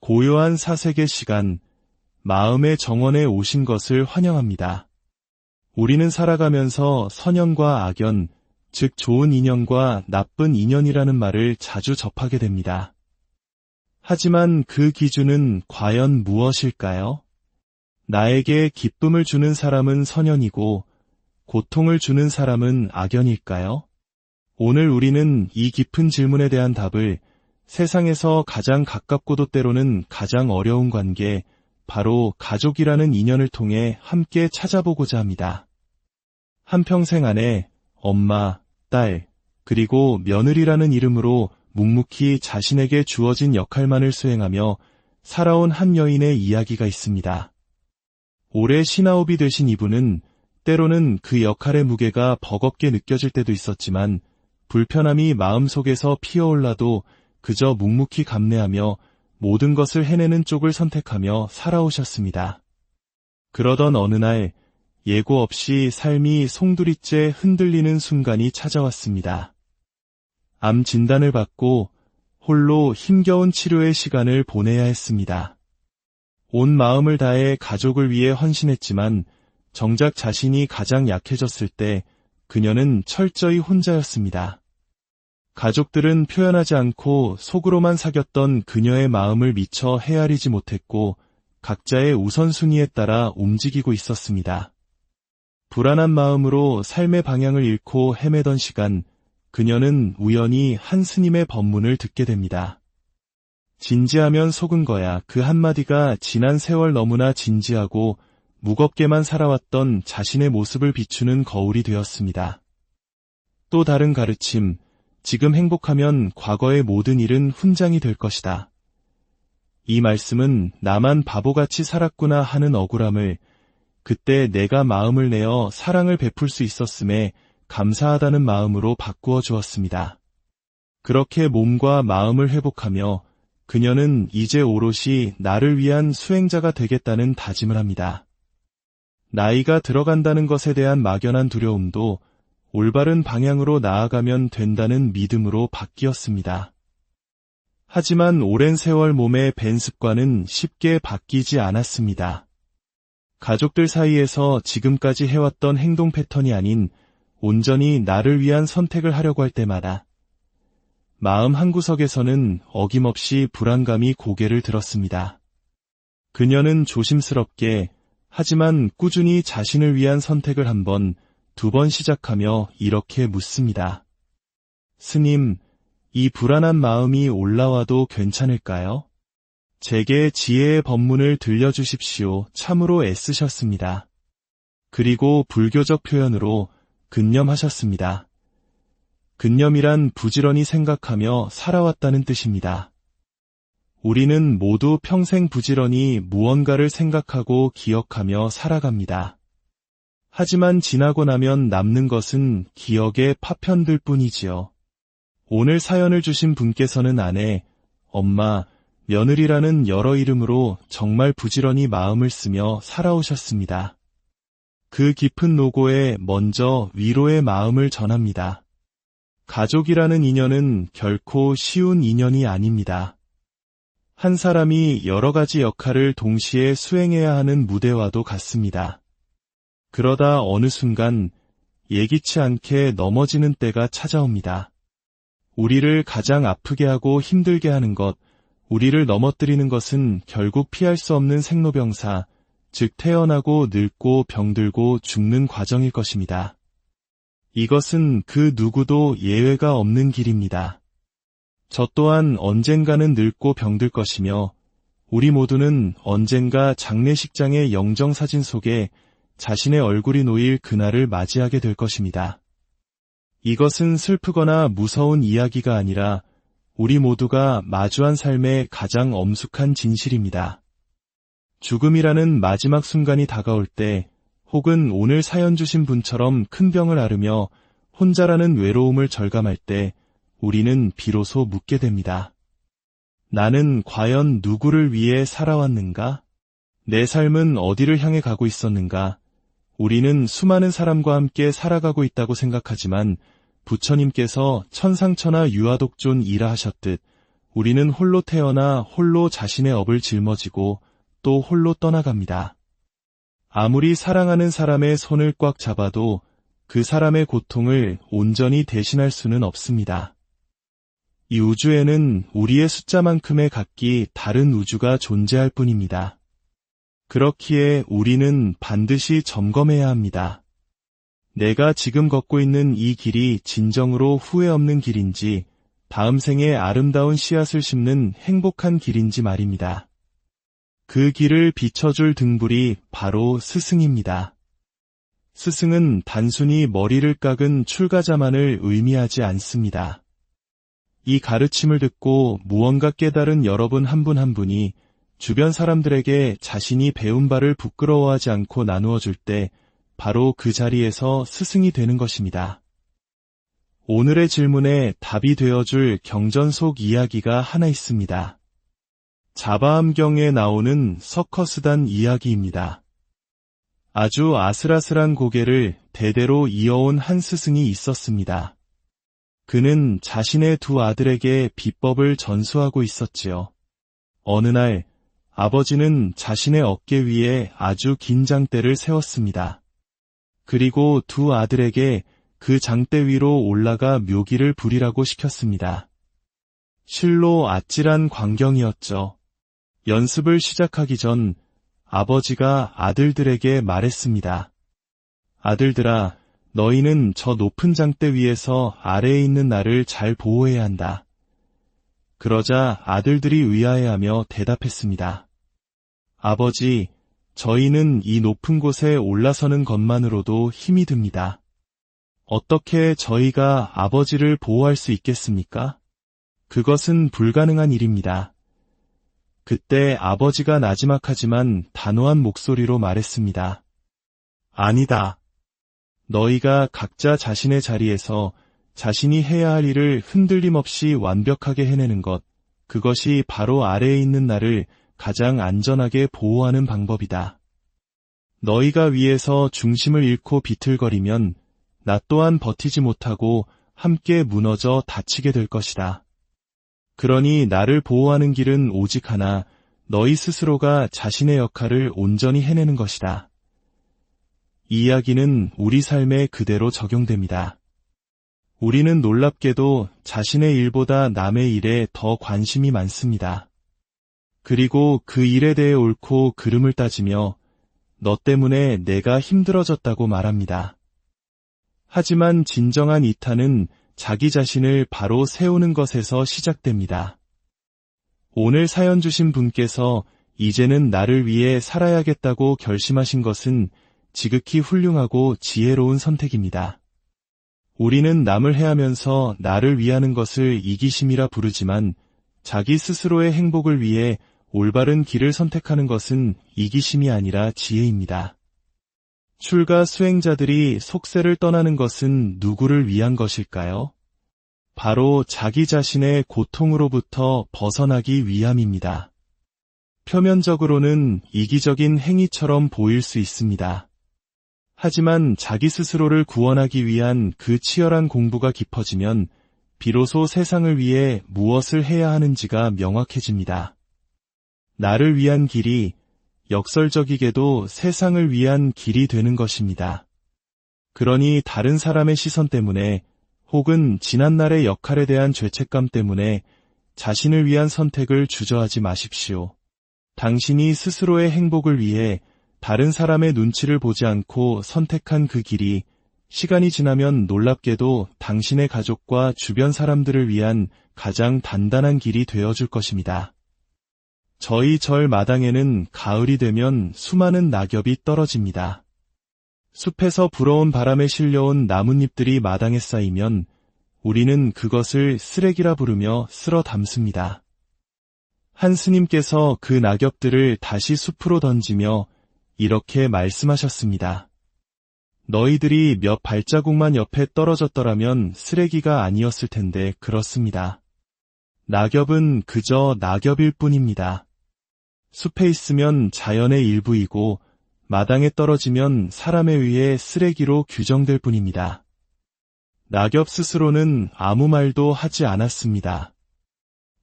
고요한 사색의 시간, 마음의 정원에 오신 것을 환영합니다. 우리는 살아가면서 선연과 악연, 즉 좋은 인연과 나쁜 인연이라는 말을 자주 접하게 됩니다. 하지만 그 기준은 과연 무엇일까요? 나에게 기쁨을 주는 사람은 선연이고 고통을 주는 사람은 악연일까요? 오늘 우리는 이 깊은 질문에 대한 답을 세상에서 가장 가깝고도 때로는 가장 어려운 관계, 바로 가족이라는 인연을 통해 함께 찾아보고자 합니다. 한평생 안에 엄마, 딸, 그리고 며느리라는 이름으로 묵묵히 자신에게 주어진 역할만을 수행하며 살아온 한 여인의 이야기가 있습니다. 오래 신하옵이 되신 이분은 때로는 그 역할의 무게가 버겁게 느껴질 때도 있었지만 불편함이 마음속에서 피어올라도 그저 묵묵히 감내하며 모든 것을 해내는 쪽을 선택하며 살아오셨습니다. 그러던 어느 날 예고 없이 삶이 송두리째 흔들리는 순간이 찾아왔습니다. 암 진단을 받고 홀로 힘겨운 치료의 시간을 보내야 했습니다. 온 마음을 다해 가족을 위해 헌신했지만 정작 자신이 가장 약해졌을 때 그녀는 철저히 혼자였습니다. 가족들은 표현하지 않고 속으로만 사귀었던 그녀의 마음을 미처 헤아리지 못했고 각자의 우선순위에 따라 움직이고 있었습니다. 불안한 마음으로 삶의 방향을 잃고 헤매던 시간, 그녀는 우연히 한 스님의 법문을 듣게 됩니다. 진지하면 속은 거야. 그 한마디가 지난 세월 너무나 진지하고 무겁게만 살아왔던 자신의 모습을 비추는 거울이 되었습니다. 또 다른 가르침, 지금 행복하면 과거의 모든 일은 훈장이 될 것이다. 이 말씀은 나만 바보같이 살았구나 하는 억울함을 그때 내가 마음을 내어 사랑을 베풀 수 있었음에 감사하다는 마음으로 바꾸어 주었습니다. 그렇게 몸과 마음을 회복하며 그녀는 이제 오롯이 나를 위한 수행자가 되겠다는 다짐을 합니다. 나이가 들어간다는 것에 대한 막연한 두려움도 올바른 방향으로 나아가면 된다는 믿음으로 바뀌었습니다. 하지만 오랜 세월 몸에 밴 습관은 쉽게 바뀌지 않았습니다. 가족들 사이에서 지금까지 해왔던 행동 패턴이 아닌 온전히 나를 위한 선택을 하려고 할 때마다 마음 한구석에서는 어김없이 불안감이 고개를 들었습니다. 그녀는 조심스럽게 하지만 꾸준히 자신을 위한 선택을 한 번, 두 번 시작하며 이렇게 묻습니다. 스님, 이 불안한 마음이 올라와도 괜찮을까요? 제게 지혜의 법문을 들려주십시오. 참으로 애쓰셨습니다. 그리고 불교적 표현으로 근념하셨습니다. 근념이란 부지런히 생각하며 살아왔다는 뜻입니다. 우리는 모두 평생 부지런히 무언가를 생각하고 기억하며 살아갑니다. 하지만 지나고 나면 남는 것은 기억의 파편들 뿐이지요. 오늘 사연을 주신 분께서는 아내, 엄마, 며느리라는 여러 이름으로 정말 부지런히 마음을 쓰며 살아오셨습니다. 그 깊은 노고에 먼저 위로의 마음을 전합니다. 가족이라는 인연은 결코 쉬운 인연이 아닙니다. 한 사람이 여러 가지 역할을 동시에 수행해야 하는 무대와도 같습니다. 그러다 어느 순간 예기치 않게 넘어지는 때가 찾아옵니다. 우리를 가장 아프게 하고 힘들게 하는 것, 우리를 넘어뜨리는 것은 결국 피할 수 없는 생로병사, 즉 태어나고 늙고 병들고 죽는 과정일 것입니다. 이것은 그 누구도 예외가 없는 길입니다. 저 또한 언젠가는 늙고 병들 것이며 우리 모두는 언젠가 장례식장의 영정사진 속에 자신의 얼굴이 놓일 그날을 맞이하게 될 것입니다. 이것은 슬프거나 무서운 이야기가 아니라 우리 모두가 마주한 삶의 가장 엄숙한 진실입니다. 죽음이라는 마지막 순간이 다가올 때 혹은 오늘 사연 주신 분처럼 큰 병을 앓으며 혼자라는 외로움을 절감할 때 우리는 비로소 묻게 됩니다. 나는 과연 누구를 위해 살아왔는가? 내 삶은 어디를 향해 가고 있었는가? 우리는 수많은 사람과 함께 살아가고 있다고 생각하지만 부처님께서 천상천하 유아독존 이라 하셨듯 우리는 홀로 태어나 홀로 자신의 업을 짊어지고 또 홀로 떠나갑니다. 아무리 사랑하는 사람의 손을 꽉 잡아도 그 사람의 고통을 온전히 대신할 수는 없습니다. 이 우주에는 우리의 숫자만큼의 각기 다른 우주가 존재할 뿐입니다. 그렇기에 우리는 반드시 점검해야 합니다. 내가 지금 걷고 있는 이 길이 진정으로 후회 없는 길인지, 다음 생에 아름다운 씨앗을 심는 행복한 길인지 말입니다. 그 길을 비춰줄 등불이 바로 스승입니다. 스승은 단순히 머리를 깎은 출가자만을 의미하지 않습니다. 이 가르침을 듣고 무언가 깨달은 여러분 한 분 한 분이 주변 사람들에게 자신이 배운 바를 부끄러워하지 않고 나누어 줄 때 바로 그 자리에서 스승이 되는 것입니다. 오늘의 질문에 답이 되어줄 경전 속 이야기가 하나 있습니다. 자바암경에 나오는 서커스단 이야기입니다. 아주 아슬아슬한 고개를 대대로 이어온 한 스승이 있었습니다. 그는 자신의 두 아들에게 비법을 전수하고 있었지요. 어느 날 아버지는 자신의 어깨 위에 아주 긴 장대를 세웠습니다. 그리고 두 아들에게 그 장대 위로 올라가 묘기를 부리라고 시켰습니다. 실로 아찔한 광경이었죠. 연습을 시작하기 전 아버지가 아들들에게 말했습니다. 아들들아, 너희는 저 높은 장대 위에서 아래에 있는 나를 잘 보호해야 한다. 그러자 아들들이 의아해하며 대답했습니다. 아버지, 저희는 이 높은 곳에 올라서는 것만으로도 힘이 듭니다. 어떻게 저희가 아버지를 보호할 수 있겠습니까? 그것은 불가능한 일입니다. 그때 아버지가 나지막하지만 단호한 목소리로 말했습니다. 아니다. 너희가 각자 자신의 자리에서 자신이 해야 할 일을 흔들림 없이 완벽하게 해내는 것, 그것이 바로 아래에 있는 나를 가장 안전하게 보호하는 방법이다. 너희가 위에서 중심을 잃고 비틀거리면 나 또한 버티지 못하고 함께 무너져 다치게 될 것이다. 그러니 나를 보호하는 길은 오직 하나, 너희 스스로가 자신의 역할을 온전히 해내는 것이다. 이 이야기는 우리 삶에 그대로 적용됩니다. 우리는 놀랍게도 자신의 일보다 남의 일에 더 관심이 많습니다. 그리고 그 일에 대해 옳고 그름을 따지며 너 때문에 내가 힘들어졌다고 말합니다. 하지만 진정한 이탄은 자기 자신을 바로 세우는 것에서 시작됩니다. 오늘 사연 주신 분께서 이제는 나를 위해 살아야겠다고 결심하신 것은 지극히 훌륭하고 지혜로운 선택입니다. 우리는 남을 해하면서 나를 위하는 것을 이기심이라 부르지만 자기 스스로의 행복을 위해 올바른 길을 선택하는 것은 이기심이 아니라 지혜입니다. 출가 수행자들이 속세를 떠나는 것은 누구를 위한 것일까요? 바로 자기 자신의 고통으로부터 벗어나기 위함입니다. 표면적으로는 이기적인 행위처럼 보일 수 있습니다. 하지만 자기 스스로를 구원하기 위한 그 치열한 공부가 깊어지면 비로소 세상을 위해 무엇을 해야 하는지가 명확해집니다. 나를 위한 길이 역설적이게도 세상을 위한 길이 되는 것입니다. 그러니 다른 사람의 시선 때문에 혹은 지난날의 역할에 대한 죄책감 때문에 자신을 위한 선택을 주저하지 마십시오. 당신이 스스로의 행복을 위해 다른 사람의 눈치를 보지 않고 선택한 그 길이 시간이 지나면 놀랍게도 당신의 가족과 주변 사람들을 위한 가장 단단한 길이 되어줄 것입니다. 저희 절 마당에는 가을이 되면 수많은 낙엽이 떨어집니다. 숲에서 불어온 바람에 실려온 나뭇잎들이 마당에 쌓이면 우리는 그것을 쓰레기라 부르며 쓸어 담습니다. 한 스님께서 그 낙엽들을 다시 숲으로 던지며 이렇게 말씀하셨습니다. 너희들이 몇 발자국만 옆에 떨어졌더라면 쓰레기가 아니었을 텐데 그렇습니다. 낙엽은 그저 낙엽일 뿐입니다. 숲에 있으면 자연의 일부이고 마당에 떨어지면 사람에 의해 쓰레기로 규정될 뿐입니다. 낙엽 스스로는 아무 말도 하지 않았습니다.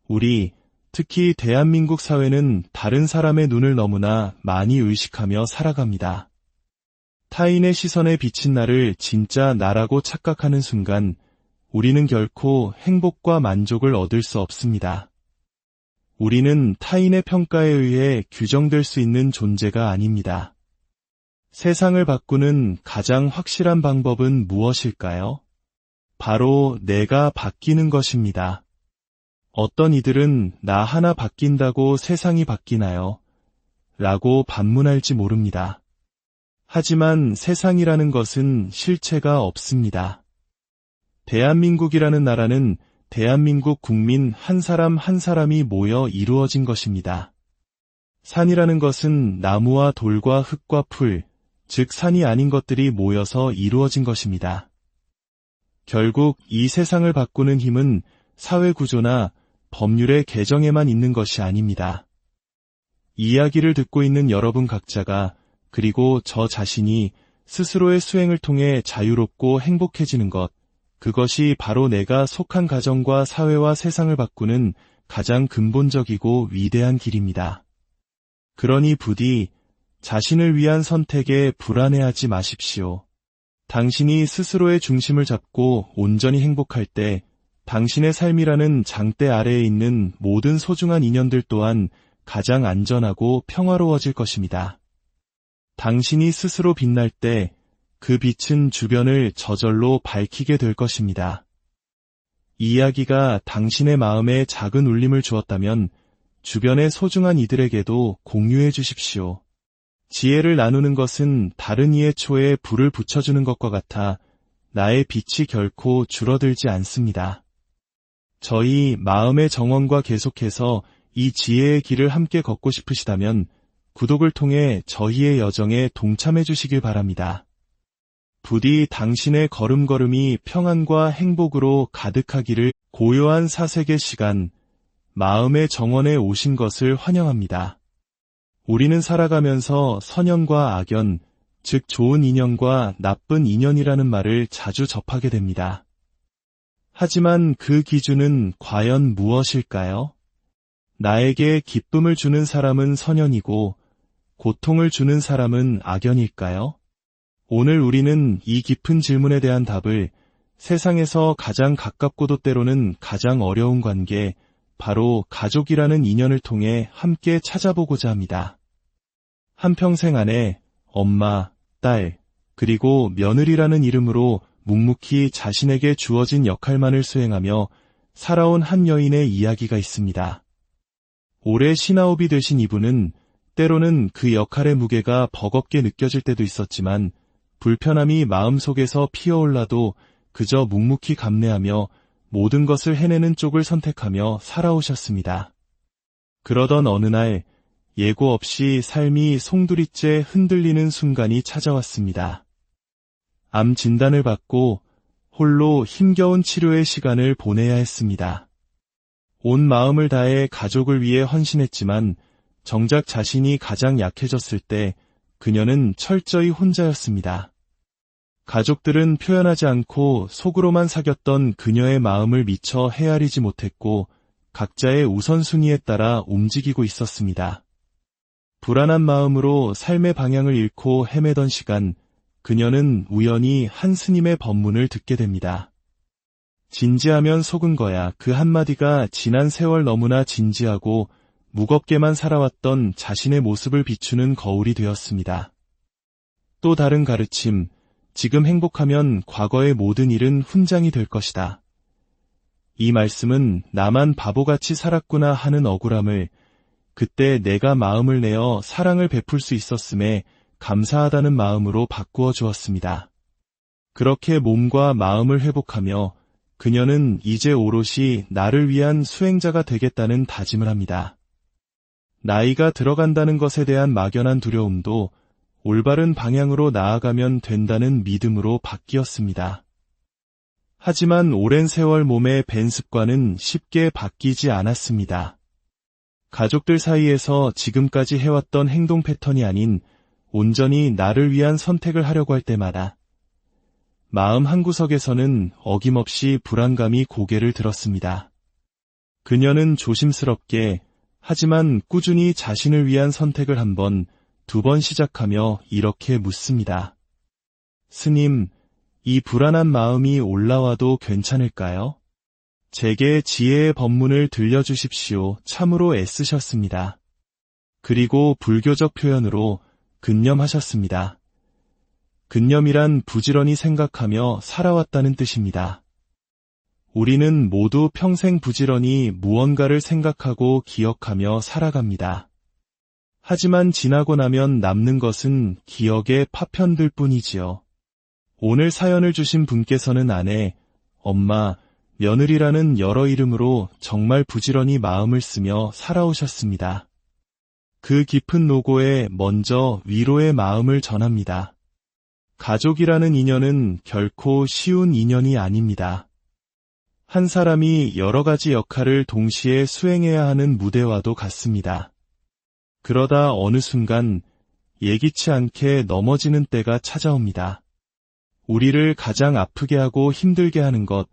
우리, 특히 대한민국 사회는 다른 사람의 눈을 너무나 많이 의식하며 살아갑니다. 타인의 시선에 비친 나를 진짜 나라고 착각하는 순간 우리는 결코 행복과 만족을 얻을 수 없습니다. 우리는 타인의 평가에 의해 규정될 수 있는 존재가 아닙니다. 세상을 바꾸는 가장 확실한 방법은 무엇일까요? 바로 내가 바뀌는 것입니다. 어떤 이들은 나 하나 바뀐다고 세상이 바뀌나요? 라고 반문할지 모릅니다. 하지만 세상이라는 것은 실체가 없습니다. 대한민국이라는 나라는 대한민국 국민 한 사람 한 사람이 모여 이루어진 것입니다. 산이라는 것은 나무와 돌과 흙과 풀, 즉 산이 아닌 것들이 모여서 이루어진 것입니다. 결국 이 세상을 바꾸는 힘은 사회구조나 법률의 개정에만 있는 것이 아닙니다. 이야기를 듣고 있는 여러분 각자가 그리고 저 자신이 스스로의 수행을 통해 자유롭고 행복해지는 것, 그것이 바로 내가 속한 가정과 사회와 세상을 바꾸는 가장 근본적이고 위대한 길입니다. 그러니 부디 자신을 위한 선택에 불안해하지 마십시오. 당신이 스스로의 중심을 잡고 온전히 행복할 때 당신의 삶이라는 장대 아래에 있는 모든 소중한 인연들 또한 가장 안전하고 평화로워질 것입니다. 당신이 스스로 빛날 때 그 빛은 주변을 저절로 밝히게 될 것입니다. 이 이야기가 당신의 마음에 작은 울림을 주었다면 주변의 소중한 이들에게도 공유해 주십시오. 지혜를 나누는 것은 다른 이의 초에 불을 붙여주는 것과 같아 나의 빛이 결코 줄어들지 않습니다. 저희 마음의 정원과 계속해서 이 지혜의 길을 함께 걷고 싶으시다면 구독을 통해 저희의 여정에 동참해 주시길 바랍니다. 부디 당신의 걸음걸음이 평안과 행복으로 가득하기를. 고요한 사색의 시간, 마음의 정원에 오신 것을 환영합니다. 우리는 살아가면서 선연과 악연, 즉 좋은 인연과 나쁜 인연이라는 말을 자주 접하게 됩니다. 하지만 그 기준은 과연 무엇일까요? 나에게 기쁨을 주는 사람은 선연이고 고통을 주는 사람은 악연일까요? 오늘 우리는 이 깊은 질문에 대한 답을 세상에서 가장 가깝고도 때로는 가장 어려운 관계, 바로 가족이라는 인연을 통해 함께 찾아보고자 합니다. 한평생 안에 엄마, 딸, 그리고 며느리라는 이름으로 묵묵히 자신에게 주어진 역할만을 수행하며 살아온 한 여인의 이야기가 있습니다. 오래 신하옵이 되신 이분은 때로는 그 역할의 무게가 버겁게 느껴질 때도 있었지만 불편함이 마음속에서 피어올라도 그저 묵묵히 감내하며 모든 것을 해내는 쪽을 선택하며 살아오셨습니다. 그러던 어느 날 예고 없이 삶이 송두리째 흔들리는 순간이 찾아왔습니다. 암 진단을 받고 홀로 힘겨운 치료의 시간을 보내야 했습니다. 온 마음을 다해 가족을 위해 헌신했지만 정작 자신이 가장 약해졌을 때 그녀는 철저히 혼자였습니다. 가족들은 표현하지 않고 속으로만 사귀었던 그녀의 마음을 미처 헤아리지 못했고 각자의 우선순위에 따라 움직이고 있었습니다. 불안한 마음으로 삶의 방향을 잃고 헤매던 시간, 그녀는 우연히 한 스님의 법문을 듣게 됩니다. 진지하면 속은 거야. 그 한마디가 지난 세월 너무나 진지하고 무겁게만 살아왔던 자신의 모습을 비추는 거울이 되었습니다. 또 다른 가르침, 지금 행복하면 과거의 모든 일은 훈장이 될 것이다. 이 말씀은 나만 바보같이 살았구나 하는 억울함을 그때 내가 마음을 내어 사랑을 베풀 수 있었음에 감사하다는 마음으로 바꾸어 주었습니다. 그렇게 몸과 마음을 회복하며 그녀는 이제 오롯이 나를 위한 수행자가 되겠다는 다짐을 합니다. 나이가 들어간다는 것에 대한 막연한 두려움도 올바른 방향으로 나아가면 된다는 믿음으로 바뀌었습니다. 하지만 오랜 세월 몸에 밴 습관은 쉽게 바뀌지 않았습니다. 가족들 사이에서 지금까지 해왔던 행동 패턴이 아닌 온전히 나를 위한 선택을 하려고 할 때마다 마음 한구석에서는 어김없이 불안감이 고개를 들었습니다. 그녀는 조심스럽게 하지만 꾸준히 자신을 위한 선택을 한 번, 두 번 시작하며 이렇게 묻습니다. 스님, 이 불안한 마음이 올라와도 괜찮을까요? 제게 지혜의 법문을 들려주십시오. 참으로 애쓰셨습니다. 그리고 불교적 표현으로 근념하셨습니다. 근념이란 부지런히 생각하며 살아왔다는 뜻입니다. 우리는 모두 평생 부지런히 무언가를 생각하고 기억하며 살아갑니다. 하지만 지나고 나면 남는 것은 기억의 파편들 뿐이지요. 오늘 사연을 주신 분께서는 아내, 엄마, 며느리라는 여러 이름으로 정말 부지런히 마음을 쓰며 살아오셨습니다. 그 깊은 노고에 먼저 위로의 마음을 전합니다. 가족이라는 인연은 결코 쉬운 인연이 아닙니다. 한 사람이 여러 가지 역할을 동시에 수행해야 하는 무대와도 같습니다. 그러다 어느 순간 예기치 않게 넘어지는 때가 찾아옵니다. 우리를 가장 아프게 하고 힘들게 하는 것,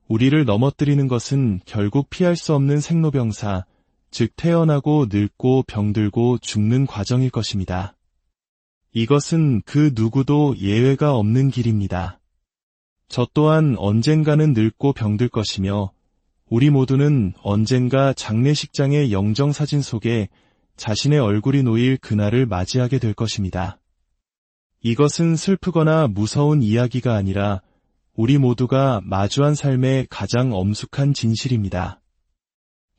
우리를 넘어뜨리는 것은 결국 피할 수 없는 생로병사, 즉 태어나고 늙고 병들고 죽는 과정일 것입니다. 이것은 그 누구도 예외가 없는 길입니다. 저 또한 언젠가는 늙고 병들 것이며 우리 모두는 언젠가 장례식장의 영정사진 속에 자신의 얼굴이 놓일 그날을 맞이하게 될 것입니다. 이것은 슬프거나 무서운 이야기가 아니라 우리 모두가 마주한 삶의 가장 엄숙한 진실입니다.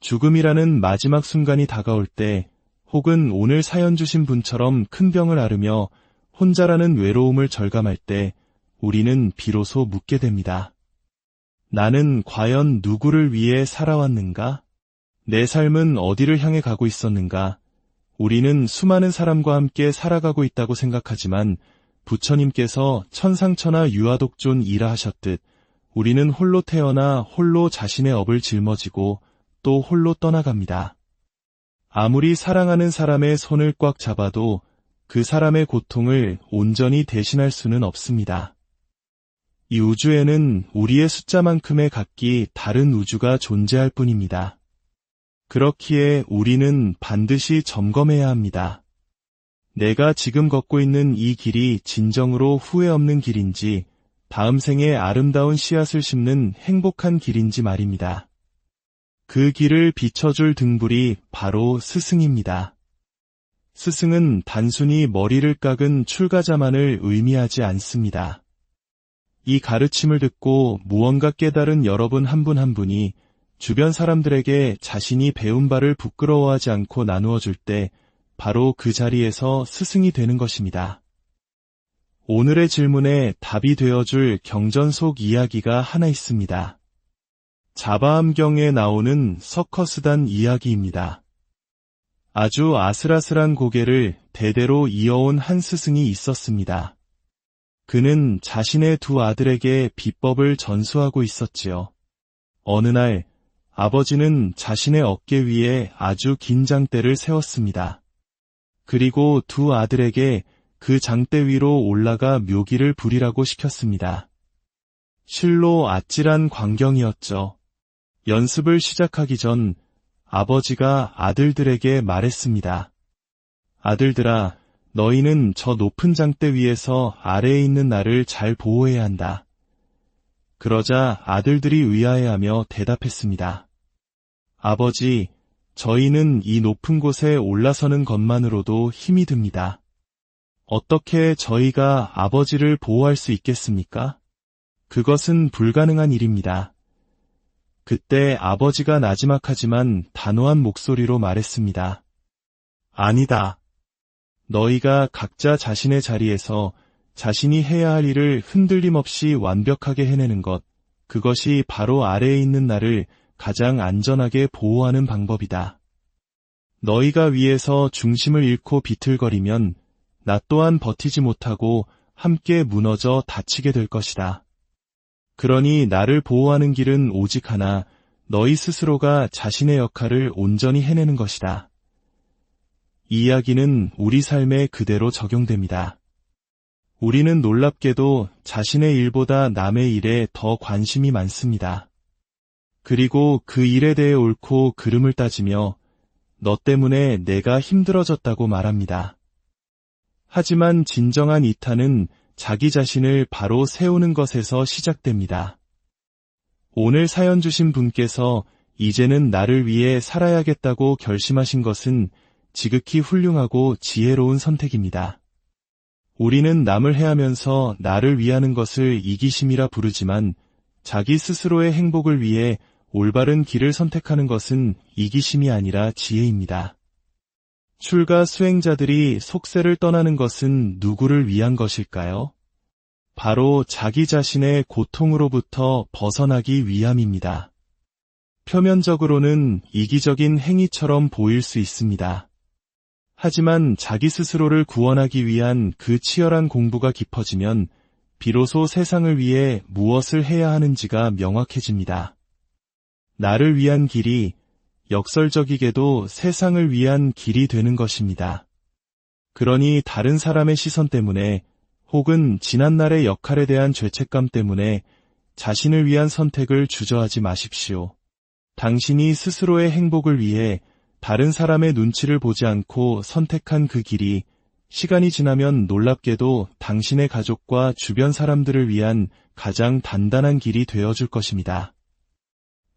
죽음이라는 마지막 순간이 다가올 때, 혹은 오늘 사연 주신 분처럼 큰 병을 앓으며 혼자라는 외로움을 절감할 때, 우리는 비로소 묻게 됩니다. 나는 과연 누구를 위해 살아왔는가? 내 삶은 어디를 향해 가고 있었는가? 우리는 수많은 사람과 함께 살아가고 있다고 생각하지만 부처님께서 천상천하 유아독존이라 하셨듯 우리는 홀로 태어나 홀로 자신의 업을 짊어지고 또 홀로 떠나갑니다. 아무리 사랑하는 사람의 손을 꽉 잡아도 그 사람의 고통을 온전히 대신할 수는 없습니다. 이 우주에는 우리의 숫자만큼의 각기 다른 우주가 존재할 뿐입니다. 그렇기에 우리는 반드시 점검해야 합니다. 내가 지금 걷고 있는 이 길이 진정으로 후회 없는 길인지, 다음 생에 아름다운 씨앗을 심는 행복한 길인지 말입니다. 그 길을 비춰줄 등불이 바로 스승입니다. 스승은 단순히 머리를 깎은 출가자만을 의미하지 않습니다. 이 가르침을 듣고 무언가 깨달은 여러분 한 분 한 분이 주변 사람들에게 자신이 배운 바를 부끄러워하지 않고 나누어 줄 때 바로 그 자리에서 스승이 되는 것입니다. 오늘의 질문에 답이 되어줄 경전 속 이야기가 하나 있습니다. 자바암경에 나오는 서커스단 이야기입니다. 아주 아슬아슬한 고개를 대대로 이어온 한 스승이 있었습니다. 그는 자신의 두 아들에게 비법을 전수하고 있었지요. 어느 날 아버지는 자신의 어깨 위에 아주 긴 장대를 세웠습니다. 그리고 두 아들에게 그 장대 위로 올라가 묘기를 부리라고 시켰습니다. 실로 아찔한 광경이었죠. 연습을 시작하기 전 아버지가 아들들에게 말했습니다. 아들들아, 너희는 저 높은 장대 위에서 아래에 있는 나를 잘 보호해야 한다. 그러자 아들들이 의아해하며 대답했습니다. 아버지, 저희는 이 높은 곳에 올라서는 것만으로도 힘이 듭니다. 어떻게 저희가 아버지를 보호할 수 있겠습니까? 그것은 불가능한 일입니다. 그때 아버지가 나지막하지만 단호한 목소리로 말했습니다. 아니다. 너희가 각자 자신의 자리에서 자신이 해야 할 일을 흔들림 없이 완벽하게 해내는 것, 그것이 바로 아래에 있는 나를 가장 안전하게 보호하는 방법이다. 너희가 위에서 중심을 잃고 비틀거리면 나 또한 버티지 못하고 함께 무너져 다치게 될 것이다. 그러니 나를 보호하는 길은 오직 하나, 너희 스스로가 자신의 역할을 온전히 해내는 것이다. 이 이야기는 우리 삶에 그대로 적용됩니다. 우리는 놀랍게도 자신의 일보다 남의 일에 더 관심이 많습니다. 그리고 그 일에 대해 옳고 그름을 따지며 너 때문에 내가 힘들어졌다고 말합니다. 하지만 진정한 이탈은 자기 자신을 바로 세우는 것에서 시작됩니다. 오늘 사연 주신 분께서 이제는 나를 위해 살아야겠다고 결심하신 것은 지극히 훌륭하고 지혜로운 선택입니다. 우리는 남을 해하면서 나를 위하는 것을 이기심이라 부르지만 자기 스스로의 행복을 위해 올바른 길을 선택하는 것은 이기심이 아니라 지혜입니다. 출가 수행자들이 속세를 떠나는 것은 누구를 위한 것일까요? 바로 자기 자신의 고통으로부터 벗어나기 위함입니다. 표면적으로는 이기적인 행위처럼 보일 수 있습니다. 하지만 자기 스스로를 구원하기 위한 그 치열한 공부가 깊어지면 비로소 세상을 위해 무엇을 해야 하는지가 명확해집니다. 나를 위한 길이 역설적이게도 세상을 위한 길이 되는 것입니다. 그러니 다른 사람의 시선 때문에 혹은 지난날의 역할에 대한 죄책감 때문에 자신을 위한 선택을 주저하지 마십시오. 당신이 스스로의 행복을 위해 다른 사람의 눈치를 보지 않고 선택한 그 길이 시간이 지나면 놀랍게도 당신의 가족과 주변 사람들을 위한 가장 단단한 길이 되어줄 것입니다.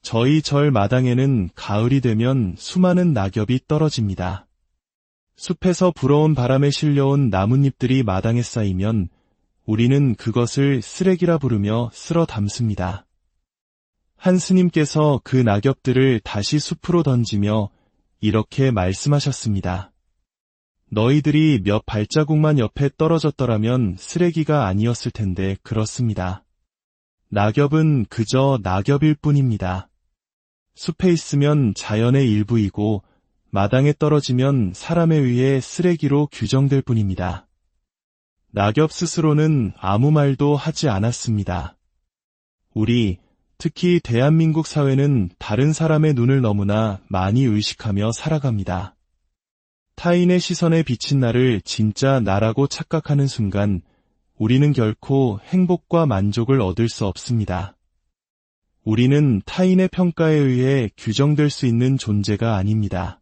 저희 절 마당에는 가을이 되면 수많은 낙엽이 떨어집니다. 숲에서 불어온 바람에 실려온 나뭇잎들이 마당에 쌓이면 우리는 그것을 쓰레기라 부르며 쓸어 담습니다. 한 스님께서 그 낙엽들을 다시 숲으로 던지며 이렇게 말씀하셨습니다. 너희들이 몇 발자국만 옆에 떨어졌더라면 쓰레기가 아니었을 텐데 그렇습니다. 낙엽은 그저 낙엽일 뿐입니다. 숲에 있으면 자연의 일부이고 마당에 떨어지면 사람에 의해 쓰레기로 규정될 뿐입니다. 낙엽 스스로는 아무 말도 하지 않았습니다. 우리, 특히 대한민국 사회는 다른 사람의 눈을 너무나 많이 의식하며 살아갑니다. 타인의 시선에 비친 나를 진짜 나라고 착각하는 순간 우리는 결코 행복과 만족을 얻을 수 없습니다. 우리는 타인의 평가에 의해 규정될 수 있는 존재가 아닙니다.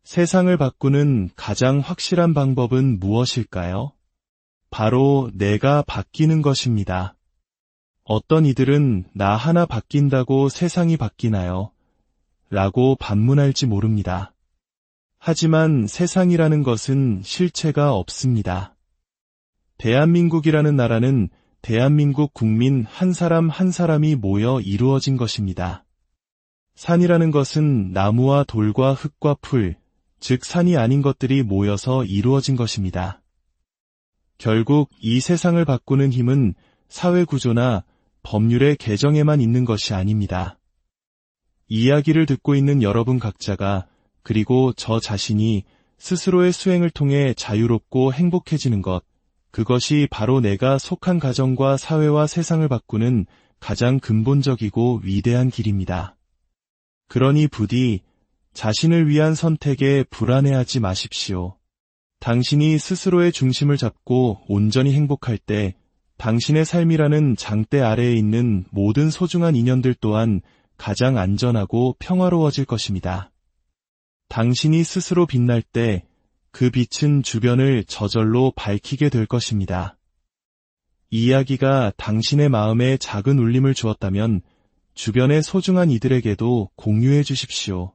세상을 바꾸는 가장 확실한 방법은 무엇일까요? 바로 내가 바뀌는 것입니다. 어떤 이들은 나 하나 바뀐다고 세상이 바뀌나요? 라고 반문할지 모릅니다. 하지만 세상이라는 것은 실체가 없습니다. 대한민국이라는 나라는 대한민국 국민 한 사람 한 사람이 모여 이루어진 것입니다. 산이라는 것은 나무와 돌과 흙과 풀, 즉 산이 아닌 것들이 모여서 이루어진 것입니다. 결국 이 세상을 바꾸는 힘은 사회구조나 법률의 개정에만 있는 것이 아닙니다. 이야기를 듣고 있는 여러분 각자가 그리고 저 자신이 스스로의 수행을 통해 자유롭고 행복해지는 것, 그것이 바로 내가 속한 가정과 사회와 세상을 바꾸는 가장 근본적이고 위대한 길입니다. 그러니 부디 자신을 위한 선택에 불안해하지 마십시오. 당신이 스스로의 중심을 잡고 온전히 행복할 때 당신의 삶이라는 장대 아래에 있는 모든 소중한 인연들 또한 가장 안전하고 평화로워질 것입니다. 당신이 스스로 빛날 때 그 빛은 주변을 저절로 밝히게 될 것입니다. 이 이야기가 당신의 마음에 작은 울림을 주었다면 주변의 소중한 이들에게도 공유해 주십시오.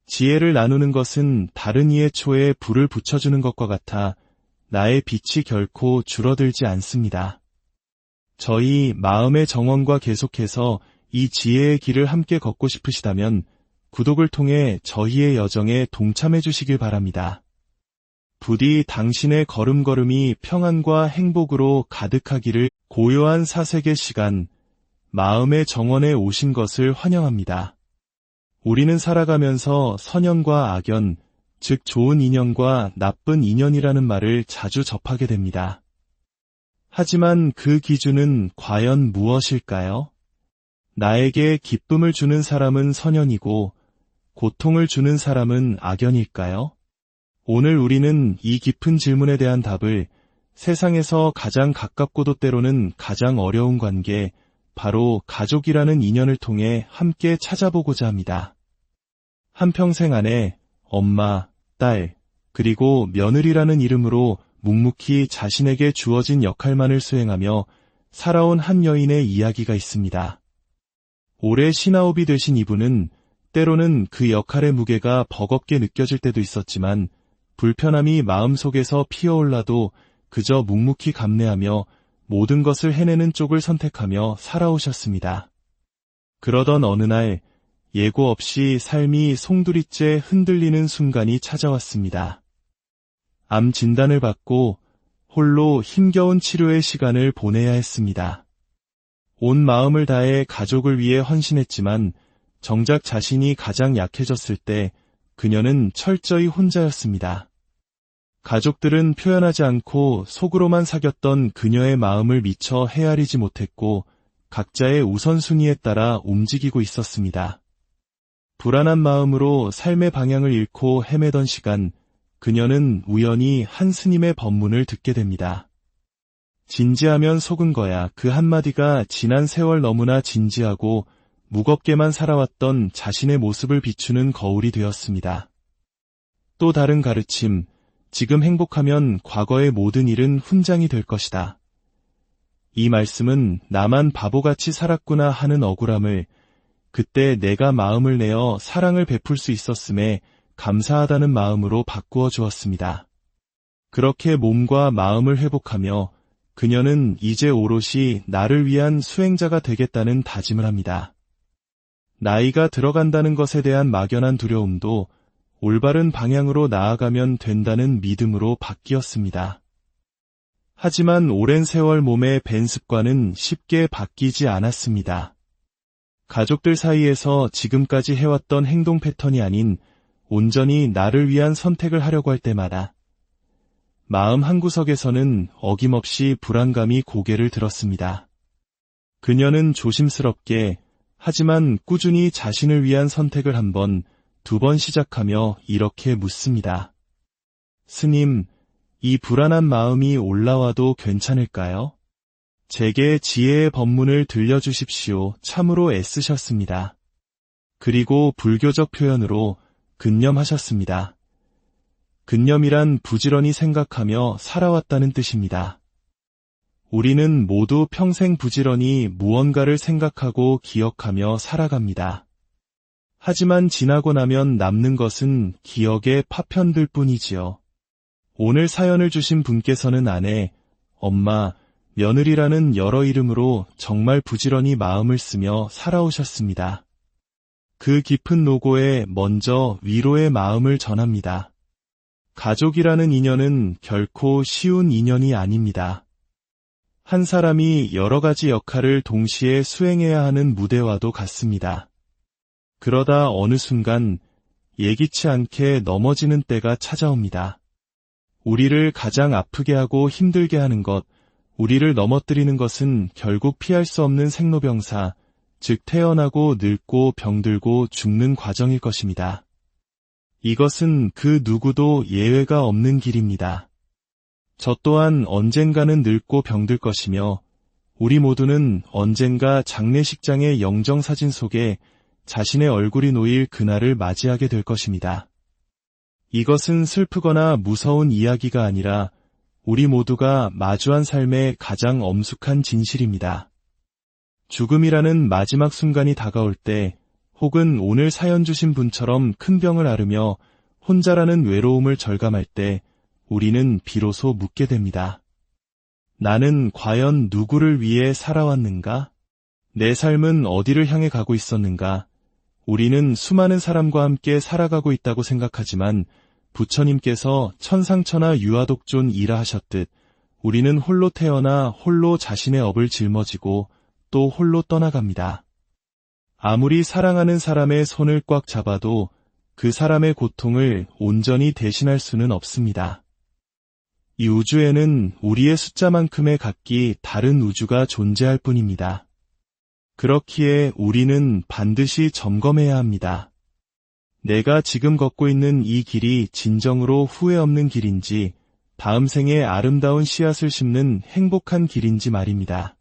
지혜를 나누는 것은 다른 이의 초에 불을 붙여주는 것과 같아 나의 빛이 결코 줄어들지 않습니다. 저희 마음의 정원과 계속해서 이 지혜의 길을 함께 걷고 싶으시다면 구독을 통해 저희의 여정에 동참해 주시길 바랍니다. 부디 당신의 걸음걸음이 평안과 행복으로 가득하기를. 고요한 사색의 시간, 마음의 정원에 오신 것을 환영합니다. 우리는 살아가면서 선연과 악연, 즉 좋은 인연과 나쁜 인연이라는 말을 자주 접하게 됩니다. 하지만 그 기준은 과연 무엇일까요? 나에게 기쁨을 주는 사람은 선연이고 고통을 주는 사람은 악연일까요? 오늘 우리는 이 깊은 질문에 대한 답을 세상에서 가장 가깝고도 때로는 가장 어려운 관계, 바로 가족이라는 인연을 통해 함께 찾아보고자 합니다. 한평생 안에 엄마, 딸, 그리고 며느리라는 이름으로 묵묵히 자신에게 주어진 역할만을 수행하며 살아온 한 여인의 이야기가 있습니다. 오래 신하옵이 되신 이분은 때로는 그 역할의 무게가 버겁게 느껴질 때도 있었지만 불편함이 마음속에서 피어올라도 그저 묵묵히 감내하며 모든 것을 해내는 쪽을 선택하며 살아오셨습니다. 그러던 어느 날 예고 없이 삶이 송두리째 흔들리는 순간이 찾아왔습니다. 암 진단을 받고 홀로 힘겨운 치료의 시간을 보내야 했습니다. 온 마음을 다해 가족을 위해 헌신했지만 정작 자신이 가장 약해졌을 때 그녀는 철저히 혼자였습니다. 가족들은 표현하지 않고 속으로만 사귀었던 그녀의 마음을 미처 헤아리지 못했고 각자의 우선순위에 따라 움직이고 있었습니다. 불안한 마음으로 삶의 방향을 잃고 헤매던 시간, 그녀는 우연히 한 스님의 법문을 듣게 됩니다. 진지하면 속은 거야. 그 한마디가 지난 세월 너무나 진지하고 무겁게만 살아왔던 자신의 모습을 비추는 거울이 되었습니다. 또 다른 가르침, 지금 행복하면 과거의 모든 일은 훈장이 될 것이다. 이 말씀은 나만 바보같이 살았구나 하는 억울함을 그때 내가 마음을 내어 사랑을 베풀 수 있었음에 감사하다는 마음으로 바꾸어 주었습니다. 그렇게 몸과 마음을 회복하며 그녀는 이제 오롯이 나를 위한 수행자가 되겠다는 다짐을 합니다. 나이가 들어간다는 것에 대한 막연한 두려움도 올바른 방향으로 나아가면 된다는 믿음으로 바뀌었습니다. 하지만 오랜 세월 몸에 밴 습관은 쉽게 바뀌지 않았습니다. 가족들 사이에서 지금까지 해왔던 행동 패턴이 아닌 온전히 나를 위한 선택을 하려고 할 때마다 마음 한구석에서는 어김없이 불안감이 고개를 들었습니다. 그녀는 조심스럽게 하지만 꾸준히 자신을 위한 선택을 한 번, 두 번 시작하며 이렇게 묻습니다. 스님, 이 불안한 마음이 올라와도 괜찮을까요? 제게 지혜의 법문을 들려주십시오. 참으로 애쓰셨습니다. 그리고 불교적 표현으로 근념하셨습니다. 근념이란 부지런히 생각하며 살아왔다는 뜻입니다. 우리는 모두 평생 부지런히 무언가를 생각하고 기억하며 살아갑니다. 하지만 지나고 나면 남는 것은 기억의 파편들 뿐이지요. 오늘 사연을 주신 분께서는 아내, 엄마, 며느리라는 여러 이름으로 정말 부지런히 마음을 쓰며 살아오셨습니다. 그 깊은 노고에 먼저 위로의 마음을 전합니다. 가족이라는 인연은 결코 쉬운 인연이 아닙니다. 한 사람이 여러 가지 역할을 동시에 수행해야 하는 무대와도 같습니다. 그러다 어느 순간 예기치 않게 넘어지는 때가 찾아옵니다. 우리를 가장 아프게 하고 힘들게 하는 것, 우리를 넘어뜨리는 것은 결국 피할 수 없는 생로병사, 즉 태어나고 늙고 병들고 죽는 과정일 것입니다. 이것은 그 누구도 예외가 없는 길입니다. 저 또한 언젠가는 늙고 병들 것이며 우리 모두는 언젠가 장례식장의 영정사진 속에 자신의 얼굴이 놓일 그날을 맞이하게 될 것입니다. 이것은 슬프거나 무서운 이야기가 아니라 우리 모두가 마주한 삶의 가장 엄숙한 진실입니다. 죽음이라는 마지막 순간이 다가올 때 혹은 오늘 사연 주신 분처럼 큰 병을 앓으며 혼자라는 외로움을 절감할 때 우리는 비로소 묻게 됩니다. 나는 과연 누구를 위해 살아왔는가? 내 삶은 어디를 향해 가고 있었는가? 우리는 수많은 사람과 함께 살아가고 있다고 생각하지만 부처님께서 천상천하 유아독존이라 하셨듯 우리는 홀로 태어나 홀로 자신의 업을 짊어지고 또 홀로 떠나갑니다. 아무리 사랑하는 사람의 손을 꽉 잡아도 그 사람의 고통을 온전히 대신할 수는 없습니다. 이 우주에는 우리의 숫자만큼의 각기 다른 우주가 존재할 뿐입니다. 그렇기에 우리는 반드시 점검해야 합니다. 내가 지금 걷고 있는 이 길이 진정으로 후회 없는 길인지, 다음 생에 아름다운 씨앗을 심는 행복한 길인지 말입니다.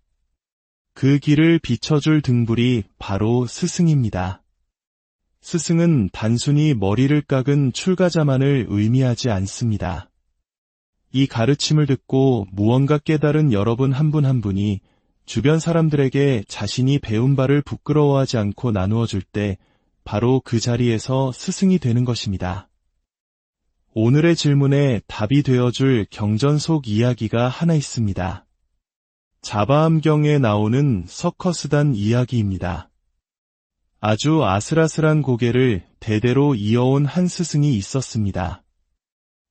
그 길을 비춰줄 등불이 바로 스승입니다. 스승은 단순히 머리를 깎은 출가자만을 의미하지 않습니다. 이 가르침을 듣고 무언가 깨달은 여러분 한 분 한 분이 주변 사람들에게 자신이 배운 바를 부끄러워하지 않고 나누어 줄 때 바로 그 자리에서 스승이 되는 것입니다. 오늘의 질문에 답이 되어줄 경전 속 이야기가 하나 있습니다. 자바암경에 나오는 서커스단 이야기입니다. 아주 아슬아슬한 고개를 대대로 이어온 한 스승이 있었습니다.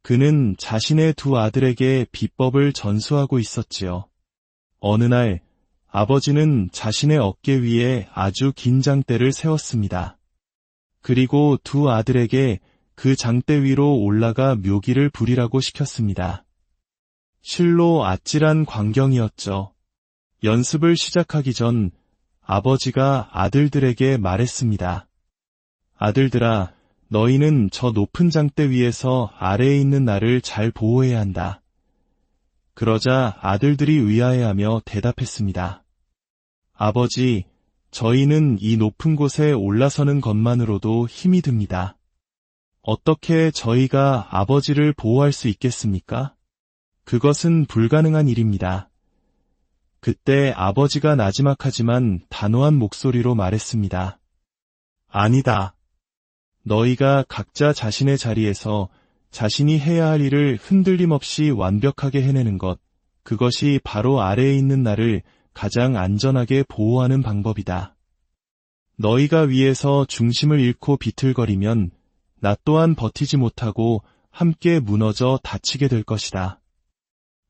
그는 자신의 두 아들에게 비법을 전수하고 있었지요. 어느 날 아버지는 자신의 어깨 위에 아주 긴 장대를 세웠습니다. 그리고 두 아들에게 그 장대 위로 올라가 묘기를 부리라고 시켰습니다. 실로 아찔한 광경이었죠. 연습을 시작하기 전 아버지가 아들들에게 말했습니다. 아들들아, 너희는 저 높은 장대 위에서 아래에 있는 나를 잘 보호해야 한다. 그러자 아들들이 의아해하며 대답했습니다. 아버지, 저희는 이 높은 곳에 올라서는 것만으로도 힘이 듭니다. 어떻게 저희가 아버지를 보호할 수 있겠습니까? 그것은 불가능한 일입니다. 그때 아버지가 나지막하지만 단호한 목소리로 말했습니다. 아니다. 너희가 각자 자신의 자리에서 자신이 해야 할 일을 흔들림 없이 완벽하게 해내는 것, 그것이 바로 아래에 있는 나를 가장 안전하게 보호하는 방법이다. 너희가 위에서 중심을 잃고 비틀거리면 나 또한 버티지 못하고 함께 무너져 다치게 될 것이다.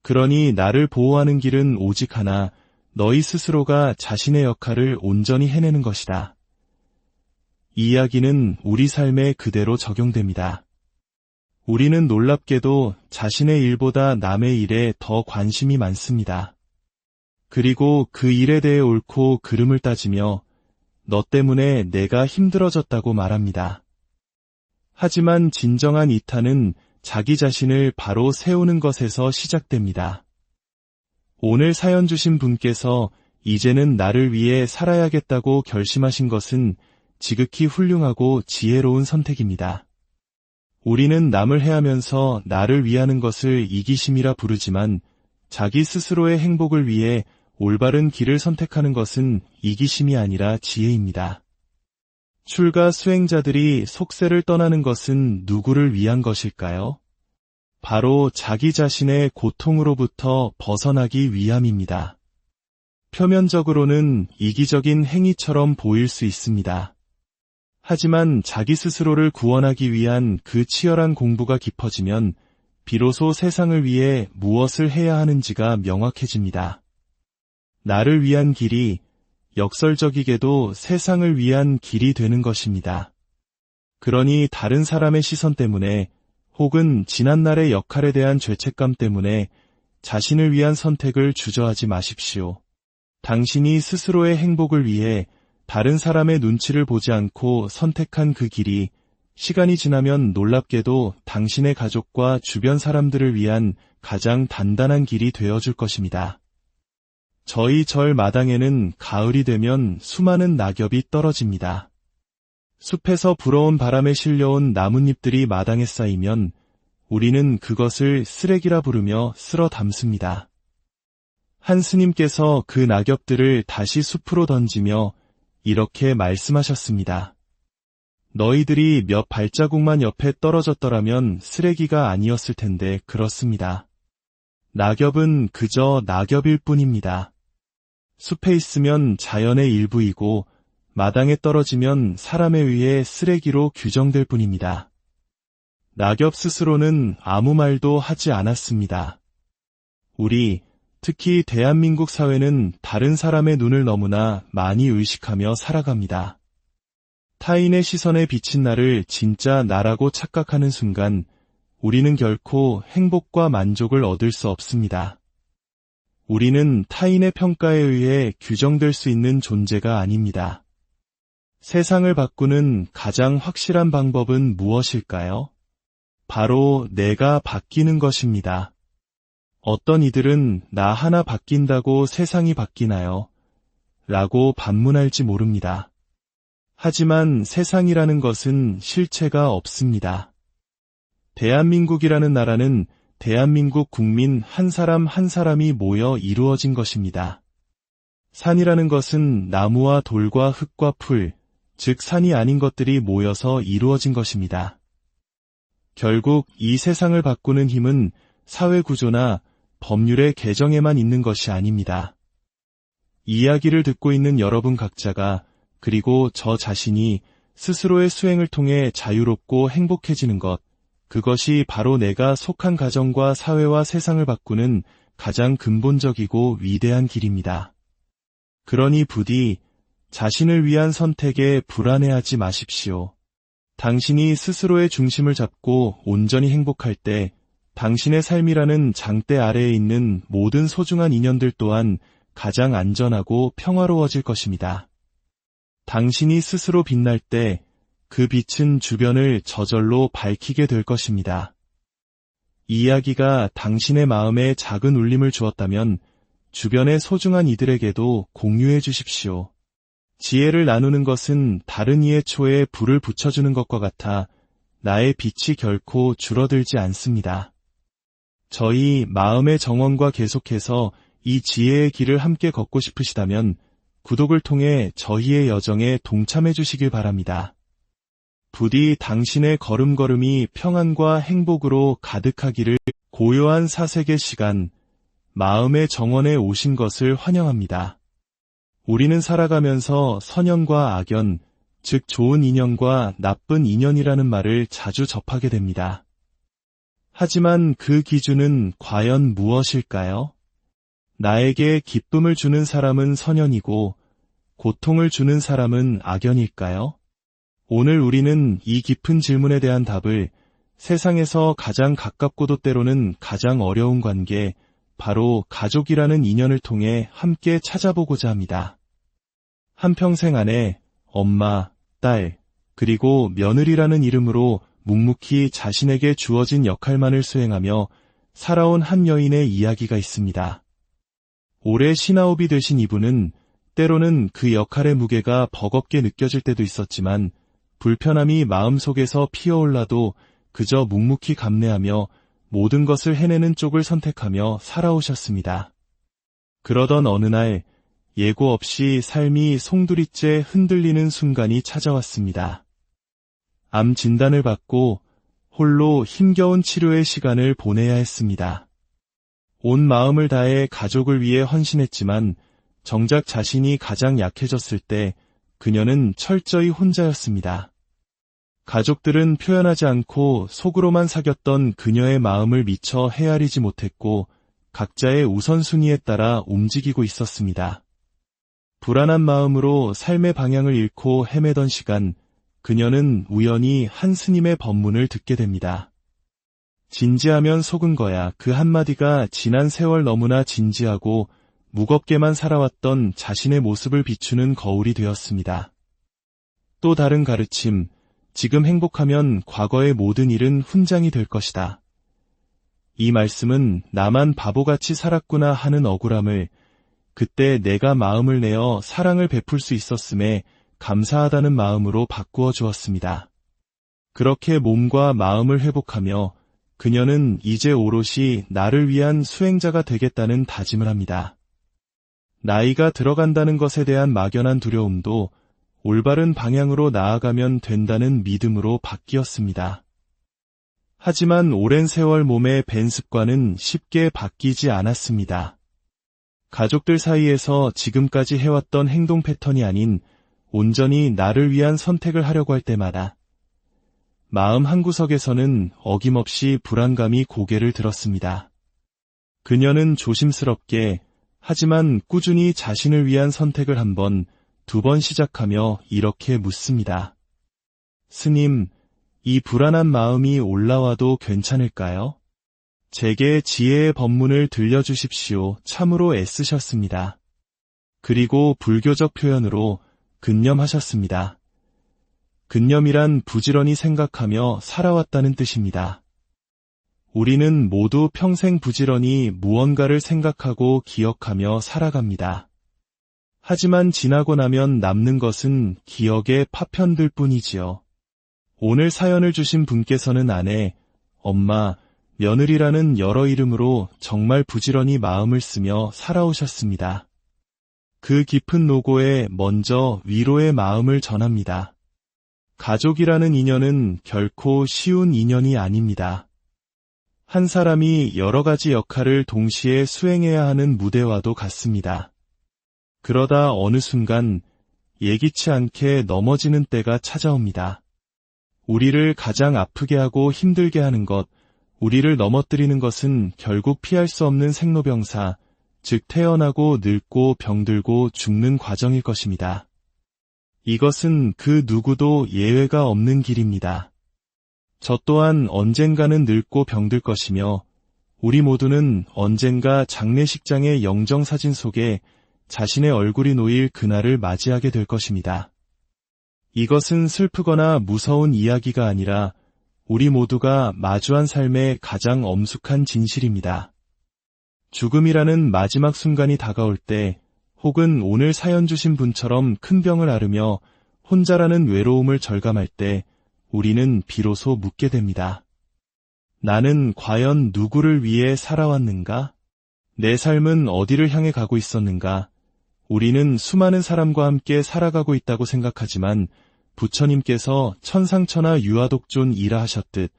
그러니 나를 보호하는 길은 오직 하나, 너희 스스로가 자신의 역할을 온전히 해내는 것이다. 이 이야기는 우리 삶에 그대로 적용됩니다. 우리는 놀랍게도 자신의 일보다 남의 일에 더 관심이 많습니다. 그리고 그 일에 대해 옳고 그름을 따지며 너 때문에 내가 힘들어졌다고 말합니다. 하지만 진정한 이탈은 자기 자신을 바로 세우는 것에서 시작됩니다. 오늘 사연 주신 분께서 이제는 나를 위해 살아야겠다고 결심하신 것은 지극히 훌륭하고 지혜로운 선택입니다. 우리는 남을 해하면서 나를 위하는 것을 이기심이라 부르지만 자기 스스로의 행복을 위해 올바른 길을 선택하는 것은 이기심이 아니라 지혜입니다. 출가 수행자들이 속세를 떠나는 것은 누구를 위한 것일까요? 바로 자기 자신의 고통으로부터 벗어나기 위함입니다. 표면적으로는 이기적인 행위처럼 보일 수 있습니다. 하지만 자기 스스로를 구원하기 위한 그 치열한 공부가 깊어지면 비로소 세상을 위해 무엇을 해야 하는지가 명확해집니다. 나를 위한 길이 역설적이게도 세상을 위한 길이 되는 것입니다. 그러니 다른 사람의 시선 때문에 혹은 지난날의 역할에 대한 죄책감 때문에 자신을 위한 선택을 주저하지 마십시오. 당신이 스스로의 행복을 위해 다른 사람의 눈치를 보지 않고 선택한 그 길이 시간이 지나면 놀랍게도 당신의 가족과 주변 사람들을 위한 가장 단단한 길이 되어줄 것입니다. 저희 절 마당에는 가을이 되면 수많은 낙엽이 떨어집니다. 숲에서 불어온 바람에 실려온 나뭇잎들이 마당에 쌓이면 우리는 그것을 쓰레기라 부르며 쓸어 담습니다. 한 스님께서 그 낙엽들을 다시 숲으로 던지며 이렇게 말씀하셨습니다. 너희들이 몇 발자국만 옆에 떨어졌더라면 쓰레기가 아니었을 텐데 그렇습니다. 낙엽은 그저 낙엽일 뿐입니다. 숲에 있으면 자연의 일부이고 마당에 떨어지면 사람에 의해 쓰레기로 규정될 뿐입니다. 낙엽 스스로는 아무 말도 하지 않았습니다. 우리, 특히 대한민국 사회는 다른 사람의 눈을 너무나 많이 의식하며 살아갑니다. 타인의 시선에 비친 나를 진짜 나라고 착각하는 순간 우리는 결코 행복과 만족을 얻을 수 없습니다. 우리는 타인의 평가에 의해 규정될 수 있는 존재가 아닙니다. 세상을 바꾸는 가장 확실한 방법은 무엇일까요? 바로 내가 바뀌는 것입니다. 어떤 이들은 나 하나 바뀐다고 세상이 바뀌나요? 라고 반문할지 모릅니다. 하지만 세상이라는 것은 실체가 없습니다. 대한민국이라는 나라는 대한민국 국민 한 사람 한 사람이 모여 이루어진 것입니다. 산이라는 것은 나무와 돌과 흙과 풀, 즉 산이 아닌 것들이 모여서 이루어진 것입니다. 결국 이 세상을 바꾸는 힘은 사회구조나 법률의 개정에만 있는 것이 아닙니다. 이야기를 듣고 있는 여러분 각자가 그리고 저 자신이 스스로의 수행을 통해 자유롭고 행복해지는 것, 그것이 바로 내가 속한 가정과 사회와 세상을 바꾸는 가장 근본적이고 위대한 길입니다. 그러니 부디 자신을 위한 선택에 불안해하지 마십시오. 당신이 스스로의 중심을 잡고 온전히 행복할 때 당신의 삶이라는 장대 아래에 있는 모든 소중한 인연들 또한 가장 안전하고 평화로워질 것입니다. 당신이 스스로 빛날 때 그 빛은 주변을 저절로 밝히게 될 것입니다. 이 이야기가 당신의 마음에 작은 울림을 주었다면 주변의 소중한 이들에게도 공유해 주십시오. 지혜를 나누는 것은 다른 이의 초에 불을 붙여주는 것과 같아 나의 빛이 결코 줄어들지 않습니다. 저희 마음의 정원과 계속해서 이 지혜의 길을 함께 걷고 싶으시다면 구독을 통해 저희의 여정에 동참해 주시길 바랍니다. 부디 당신의 걸음걸음이 평안과 행복으로 가득하기를. 고요한 사색의 시간, 마음의 정원에 오신 것을 환영합니다. 우리는 살아가면서 선연과 악연, 즉 좋은 인연과 나쁜 인연이라는 말을 자주 접하게 됩니다. 하지만 그 기준은 과연 무엇일까요? 나에게 기쁨을 주는 사람은 선연이고 고통을 주는 사람은 악연일까요? 오늘 우리는 이 깊은 질문에 대한 답을 세상에서 가장 가깝고도 때로는 가장 어려운 관계, 바로 가족이라는 인연을 통해 함께 찾아보고자 합니다. 한평생 안에 엄마, 딸, 그리고 며느리라는 이름으로 묵묵히 자신에게 주어진 역할만을 수행하며 살아온 한 여인의 이야기가 있습니다. 오래 신하옵이 되신 이분은 때로는 그 역할의 무게가 버겁게 느껴질 때도 있었지만 불편함이 마음속에서 피어올라도 그저 묵묵히 감내하며 모든 것을 해내는 쪽을 선택하며 살아오셨습니다. 그러던 어느 날 예고 없이 삶이 송두리째 흔들리는 순간이 찾아왔습니다. 암 진단을 받고 홀로 힘겨운 치료의 시간을 보내야 했습니다. 온 마음을 다해 가족을 위해 헌신했지만 정작 자신이 가장 약해졌을 때 그녀는 철저히 혼자였습니다. 가족들은 표현하지 않고 속으로만 사귀었던 그녀의 마음을 미처 헤아리지 못했고 각자의 우선순위에 따라 움직이고 있었습니다. 불안한 마음으로 삶의 방향을 잃고 헤매던 시간, 그녀는 우연히 한 스님의 법문을 듣게 됩니다. 진지하면 속은 거야. 그 한마디가 지난 세월 너무나 진지하고 무겁게만 살아왔던 자신의 모습을 비추는 거울이 되었습니다. 또 다른 가르침, 지금 행복하면 과거의 모든 일은 훈장이 될 것이다. 이 말씀은 나만 바보같이 살았구나 하는 억울함을 그때 내가 마음을 내어 사랑을 베풀 수 있었음에 감사하다는 마음으로 바꾸어 주었습니다. 그렇게 몸과 마음을 회복하며 그녀는 이제 오롯이 나를 위한 수행자가 되겠다는 다짐을 합니다. 나이가 들어간다는 것에 대한 막연한 두려움도 올바른 방향으로 나아가면 된다는 믿음으로 바뀌었습니다. 하지만 오랜 세월 몸에 밴 습관은 쉽게 바뀌지 않았습니다. 가족들 사이에서 지금까지 해왔던 행동 패턴이 아닌 온전히 나를 위한 선택을 하려고 할 때마다 마음 한구석에서는 어김없이 불안감이 고개를 들었습니다. 그녀는 조심스럽게 하지만 꾸준히 자신을 위한 선택을 한 번, 두 번 시작하며 이렇게 묻습니다. 스님, 이 불안한 마음이 올라와도 괜찮을까요? 제게 지혜의 법문을 들려주십시오. 참으로 애쓰셨습니다. 그리고 불교적 표현으로 근념하셨습니다. 근념이란 부지런히 생각하며 살아왔다는 뜻입니다. 우리는 모두 평생 부지런히 무언가를 생각하고 기억하며 살아갑니다. 하지만 지나고 나면 남는 것은 기억의 파편들 뿐이지요. 오늘 사연을 주신 분께서는 아내, 엄마, 며느리라는 여러 이름으로 정말 부지런히 마음을 쓰며 살아오셨습니다. 그 깊은 노고에 먼저 위로의 마음을 전합니다. 가족이라는 인연은 결코 쉬운 인연이 아닙니다. 한 사람이 여러 가지 역할을 동시에 수행해야 하는 무대와도 같습니다. 그러다 어느 순간 예기치 않게 넘어지는 때가 찾아옵니다. 우리를 가장 아프게 하고 힘들게 하는 것, 우리를 넘어뜨리는 것은 결국 피할 수 없는 생로병사, 즉 태어나고 늙고 병들고 죽는 과정일 것입니다. 이것은 그 누구도 예외가 없는 길입니다. 저 또한 언젠가는 늙고 병들 것이며 우리 모두는 언젠가 장례식장의 영정사진 속에 자신의 얼굴이 놓일 그날을 맞이하게 될 것입니다. 이것은 슬프거나 무서운 이야기가 아니라 우리 모두가 마주한 삶의 가장 엄숙한 진실입니다. 죽음이라는 마지막 순간이 다가올 때, 혹은 오늘 사연 주신 분처럼 큰 병을 앓으며 혼자라는 외로움을 절감할 때 우리는 비로소 묻게 됩니다. 나는 과연 누구를 위해 살아왔는가? 내 삶은 어디를 향해 가고 있었는가? 우리는 수많은 사람과 함께 살아가고 있다고 생각하지만 부처님께서 천상천하 유아독존이라 하셨듯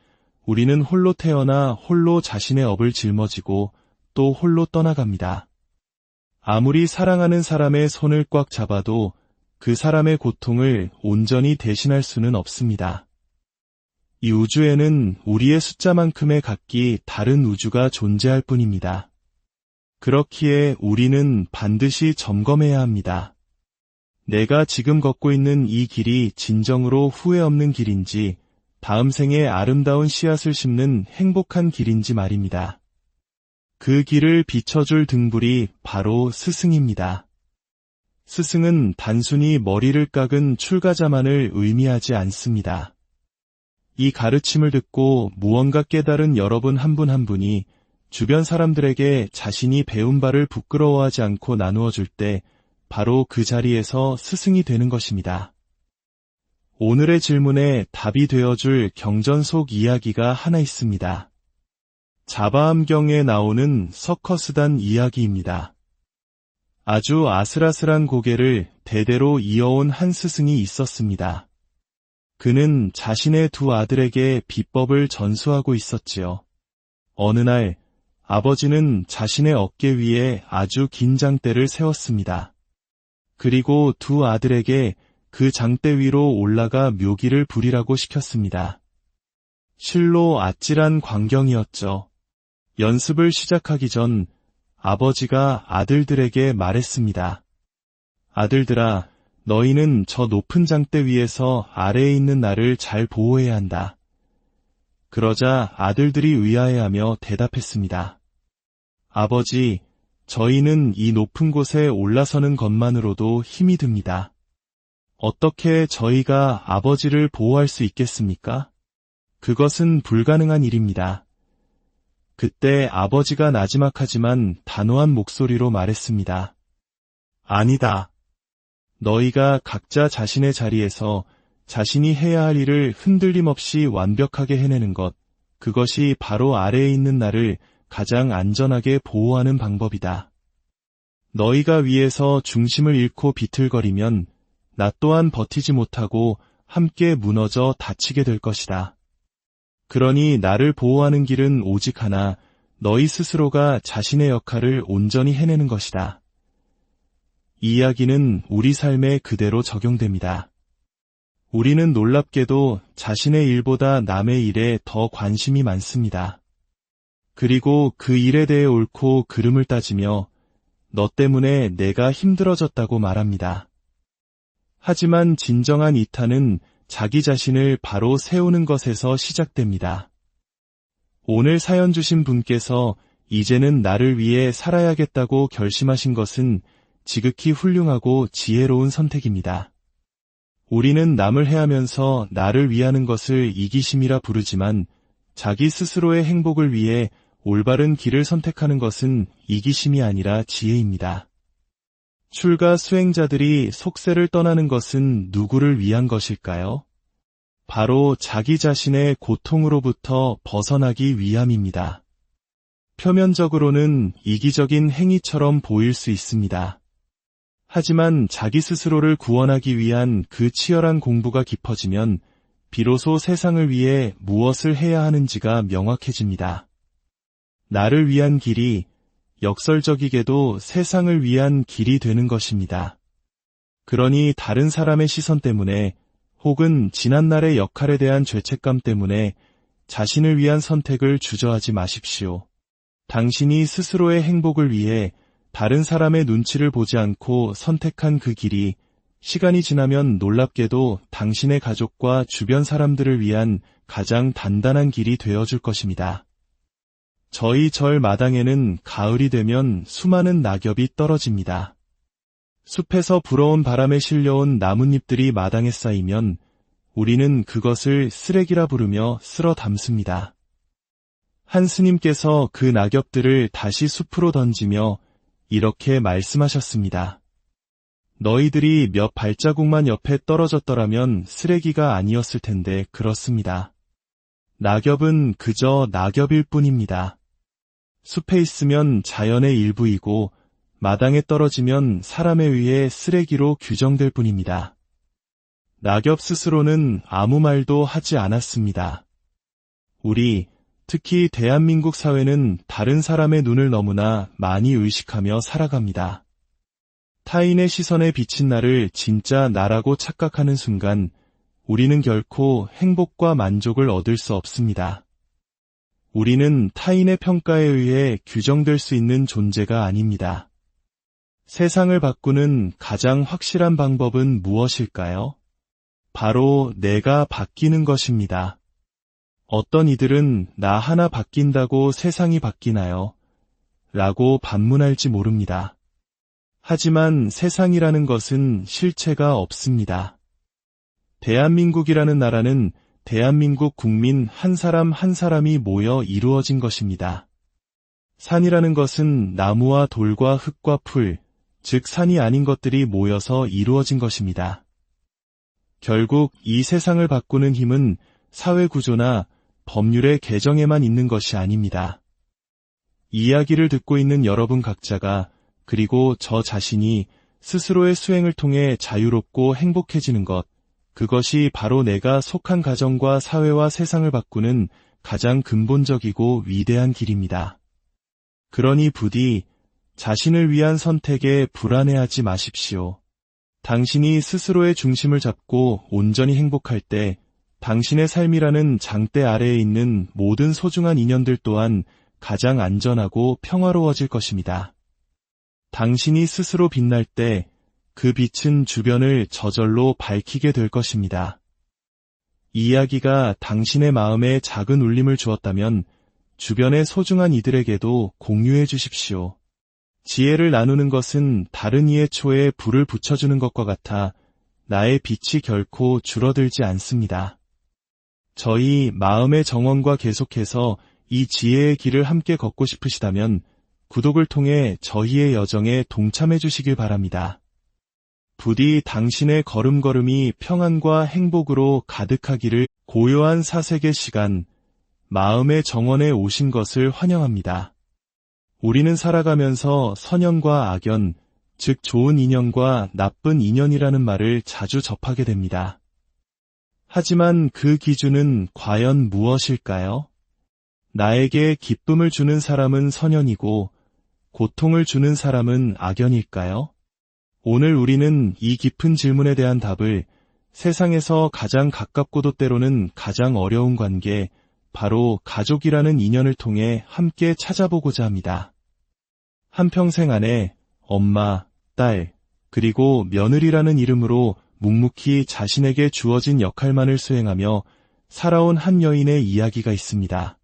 우리는 홀로 태어나 홀로 자신의 업을 짊어지고 또 홀로 떠나갑니다. 아무리 사랑하는 사람의 손을 꽉 잡아도 그 사람의 고통을 온전히 대신할 수는 없습니다. 이 우주에는 우리의 숫자만큼의 각기 다른 우주가 존재할 뿐입니다. 그렇기에 우리는 반드시 점검해야 합니다. 내가 지금 걷고 있는 이 길이 진정으로 후회 없는 길인지, 다음 생에 아름다운 씨앗을 심는 행복한 길인지 말입니다. 그 길을 비춰줄 등불이 바로 스승입니다. 스승은 단순히 머리를 깎은 출가자만을 의미하지 않습니다. 이 가르침을 듣고 무언가 깨달은 여러분 한 분 한 분이 주변 사람들에게 자신이 배운 바를 부끄러워하지 않고 나누어 줄 때 바로 그 자리에서 스승이 되는 것입니다. 오늘의 질문에 답이 되어줄 경전 속 이야기가 하나 있습니다. 자바암경에 나오는 서커스단 이야기입니다. 아주 아슬아슬한 고개를 대대로 이어온 한 스승이 있었습니다. 그는 자신의 두 아들에게 비법을 전수하고 있었지요. 어느 날 아버지는 자신의 어깨 위에 아주 긴 장대를 세웠습니다. 그리고 두 아들에게 그 장대 위로 올라가 묘기를 부리라고 시켰습니다. 실로 아찔한 광경이었죠. 연습을 시작하기 전 아버지가 아들들에게 말했습니다. 아들들아, 너희는 저 높은 장대 위에서 아래에 있는 나를 잘 보호해야 한다. 그러자 아들들이 의아해하며 대답했습니다. 아버지, 저희는 이 높은 곳에 올라서는 것만으로도 힘이 듭니다. 어떻게 저희가 아버지를 보호할 수 있겠습니까? 그것은 불가능한 일입니다. 그때 아버지가 나지막하지만 단호한 목소리로 말했습니다. 아니다. 너희가 각자 자신의 자리에서 자신이 해야 할 일을 흔들림 없이 완벽하게 해내는 것, 그것이 바로 아래에 있는 나를 가장 안전하게 보호하는 방법이다. 너희가 위에서 중심을 잃고 비틀거리면 나 또한 버티지 못하고 함께 무너져 다치게 될 것이다. 그러니 나를 보호하는 길은 오직 하나, 너희 스스로가 자신의 역할을 온전히 해내는 것이다. 이 이야기는 우리 삶에 그대로 적용됩니다. 우리는 놀랍게도 자신의 일보다 남의 일에 더 관심이 많습니다. 그리고 그 일에 대해 옳고 그름을 따지며 너 때문에 내가 힘들어졌다고 말합니다. 하지만 진정한 이탈은 자기 자신을 바로 세우는 것에서 시작됩니다. 오늘 사연 주신 분께서 이제는 나를 위해 살아야겠다고 결심하신 것은 지극히 훌륭하고 지혜로운 선택입니다. 우리는 남을 해하면서 나를 위하는 것을 이기심이라 부르지만 자기 스스로의 행복을 위해 올바른 길을 선택하는 것은 이기심이 아니라 지혜입니다. 출가 수행자들이 속세를 떠나는 것은 누구를 위한 것일까요? 바로 자기 자신의 고통으로부터 벗어나기 위함입니다. 표면적으로는 이기적인 행위처럼 보일 수 있습니다. 하지만 자기 스스로를 구원하기 위한 그 치열한 공부가 깊어지면 비로소 세상을 위해 무엇을 해야 하는지가 명확해집니다. 나를 위한 길이 역설적이게도 세상을 위한 길이 되는 것입니다. 그러니 다른 사람의 시선 때문에 혹은 지난날의 역할에 대한 죄책감 때문에 자신을 위한 선택을 주저하지 마십시오. 당신이 스스로의 행복을 위해 다른 사람의 눈치를 보지 않고 선택한 그 길이 시간이 지나면 놀랍게도 당신의 가족과 주변 사람들을 위한 가장 단단한 길이 되어줄 것입니다. 저희 절 마당에는 가을이 되면 수많은 낙엽이 떨어집니다. 숲에서 불어온 바람에 실려온 나뭇잎들이 마당에 쌓이면 우리는 그것을 쓰레기라 부르며 쓸어 담습니다. 한 스님께서 그 낙엽들을 다시 숲으로 던지며 이렇게 말씀하셨습니다. 너희들이 몇 발자국만 옆에 떨어졌더라면 쓰레기가 아니었을 텐데 그렇습니다. 낙엽은 그저 낙엽일 뿐입니다. 숲에 있으면 자연의 일부이고 마당에 떨어지면 사람에 의해 쓰레기로 규정될 뿐입니다. 낙엽 스스로는 아무 말도 하지 않았습니다. 우리, 특히 대한민국 사회는 다른 사람의 눈을 너무나 많이 의식하며 살아갑니다. 타인의 시선에 비친 나를 진짜 나라고 착각하는 순간 우리는 결코 행복과 만족을 얻을 수 없습니다. 우리는 타인의 평가에 의해 규정될 수 있는 존재가 아닙니다. 세상을 바꾸는 가장 확실한 방법은 무엇일까요? 바로 내가 바뀌는 것입니다. 어떤 이들은 나 하나 바뀐다고 세상이 바뀌나요? 라고 반문할지 모릅니다. 하지만 세상이라는 것은 실체가 없습니다. 대한민국이라는 나라는 대한민국 국민 한 사람 한 사람이 모여 이루어진 것입니다. 산이라는 것은 나무와 돌과 흙과 풀, 즉 산이 아닌 것들이 모여서 이루어진 것입니다. 결국 이 세상을 바꾸는 힘은 사회구조나 법률의 개정에만 있는 것이 아닙니다. 이야기를 듣고 있는 여러분 각자가 그리고 저 자신이 스스로의 수행을 통해 자유롭고 행복해지는 것, 그것이 바로 내가 속한 가정과 사회와 세상을 바꾸는 가장 근본적이고 위대한 길입니다. 그러니 부디 자신을 위한 선택에 불안해하지 마십시오. 당신이 스스로의 중심을 잡고 온전히 행복할 때 당신의 삶이라는 장대 아래에 있는 모든 소중한 인연들 또한 가장 안전하고 평화로워질 것입니다. 당신이 스스로 빛날 때 그 빛은 주변을 저절로 밝히게 될 것입니다. 이 이야기가 당신의 마음에 작은 울림을 주었다면 주변의 소중한 이들에게도 공유해 주십시오. 지혜를 나누는 것은 다른 이의 초에 불을 붙여주는 것과 같아 나의 빛이 결코 줄어들지 않습니다. 저희 마음의 정원과 계속해서 이 지혜의 길을 함께 걷고 싶으시다면 구독을 통해 저희의 여정에 동참해 주시길 바랍니다. 부디 당신의 걸음걸음이 평안과 행복으로 가득하기를. 고요한 사색의 시간, 마음의 정원에 오신 것을 환영합니다. 우리는 살아가면서 선연과 악연, 즉 좋은 인연과 나쁜 인연이라는 말을 자주 접하게 됩니다. 하지만 그 기준은 과연 무엇일까요? 나에게 기쁨을 주는 사람은 선연이고 고통을 주는 사람은 악연일까요? 오늘 우리는 이 깊은 질문에 대한 답을 세상에서 가장 가깝고도 때로는 가장 어려운 관계, 바로 가족이라는 인연을 통해 함께 찾아보고자 합니다. 한평생 안에 엄마, 딸, 그리고 며느리라는 이름으로 묵묵히 자신에게 주어진 역할만을 수행하며 살아온 한 여인의 이야기가 있습니다.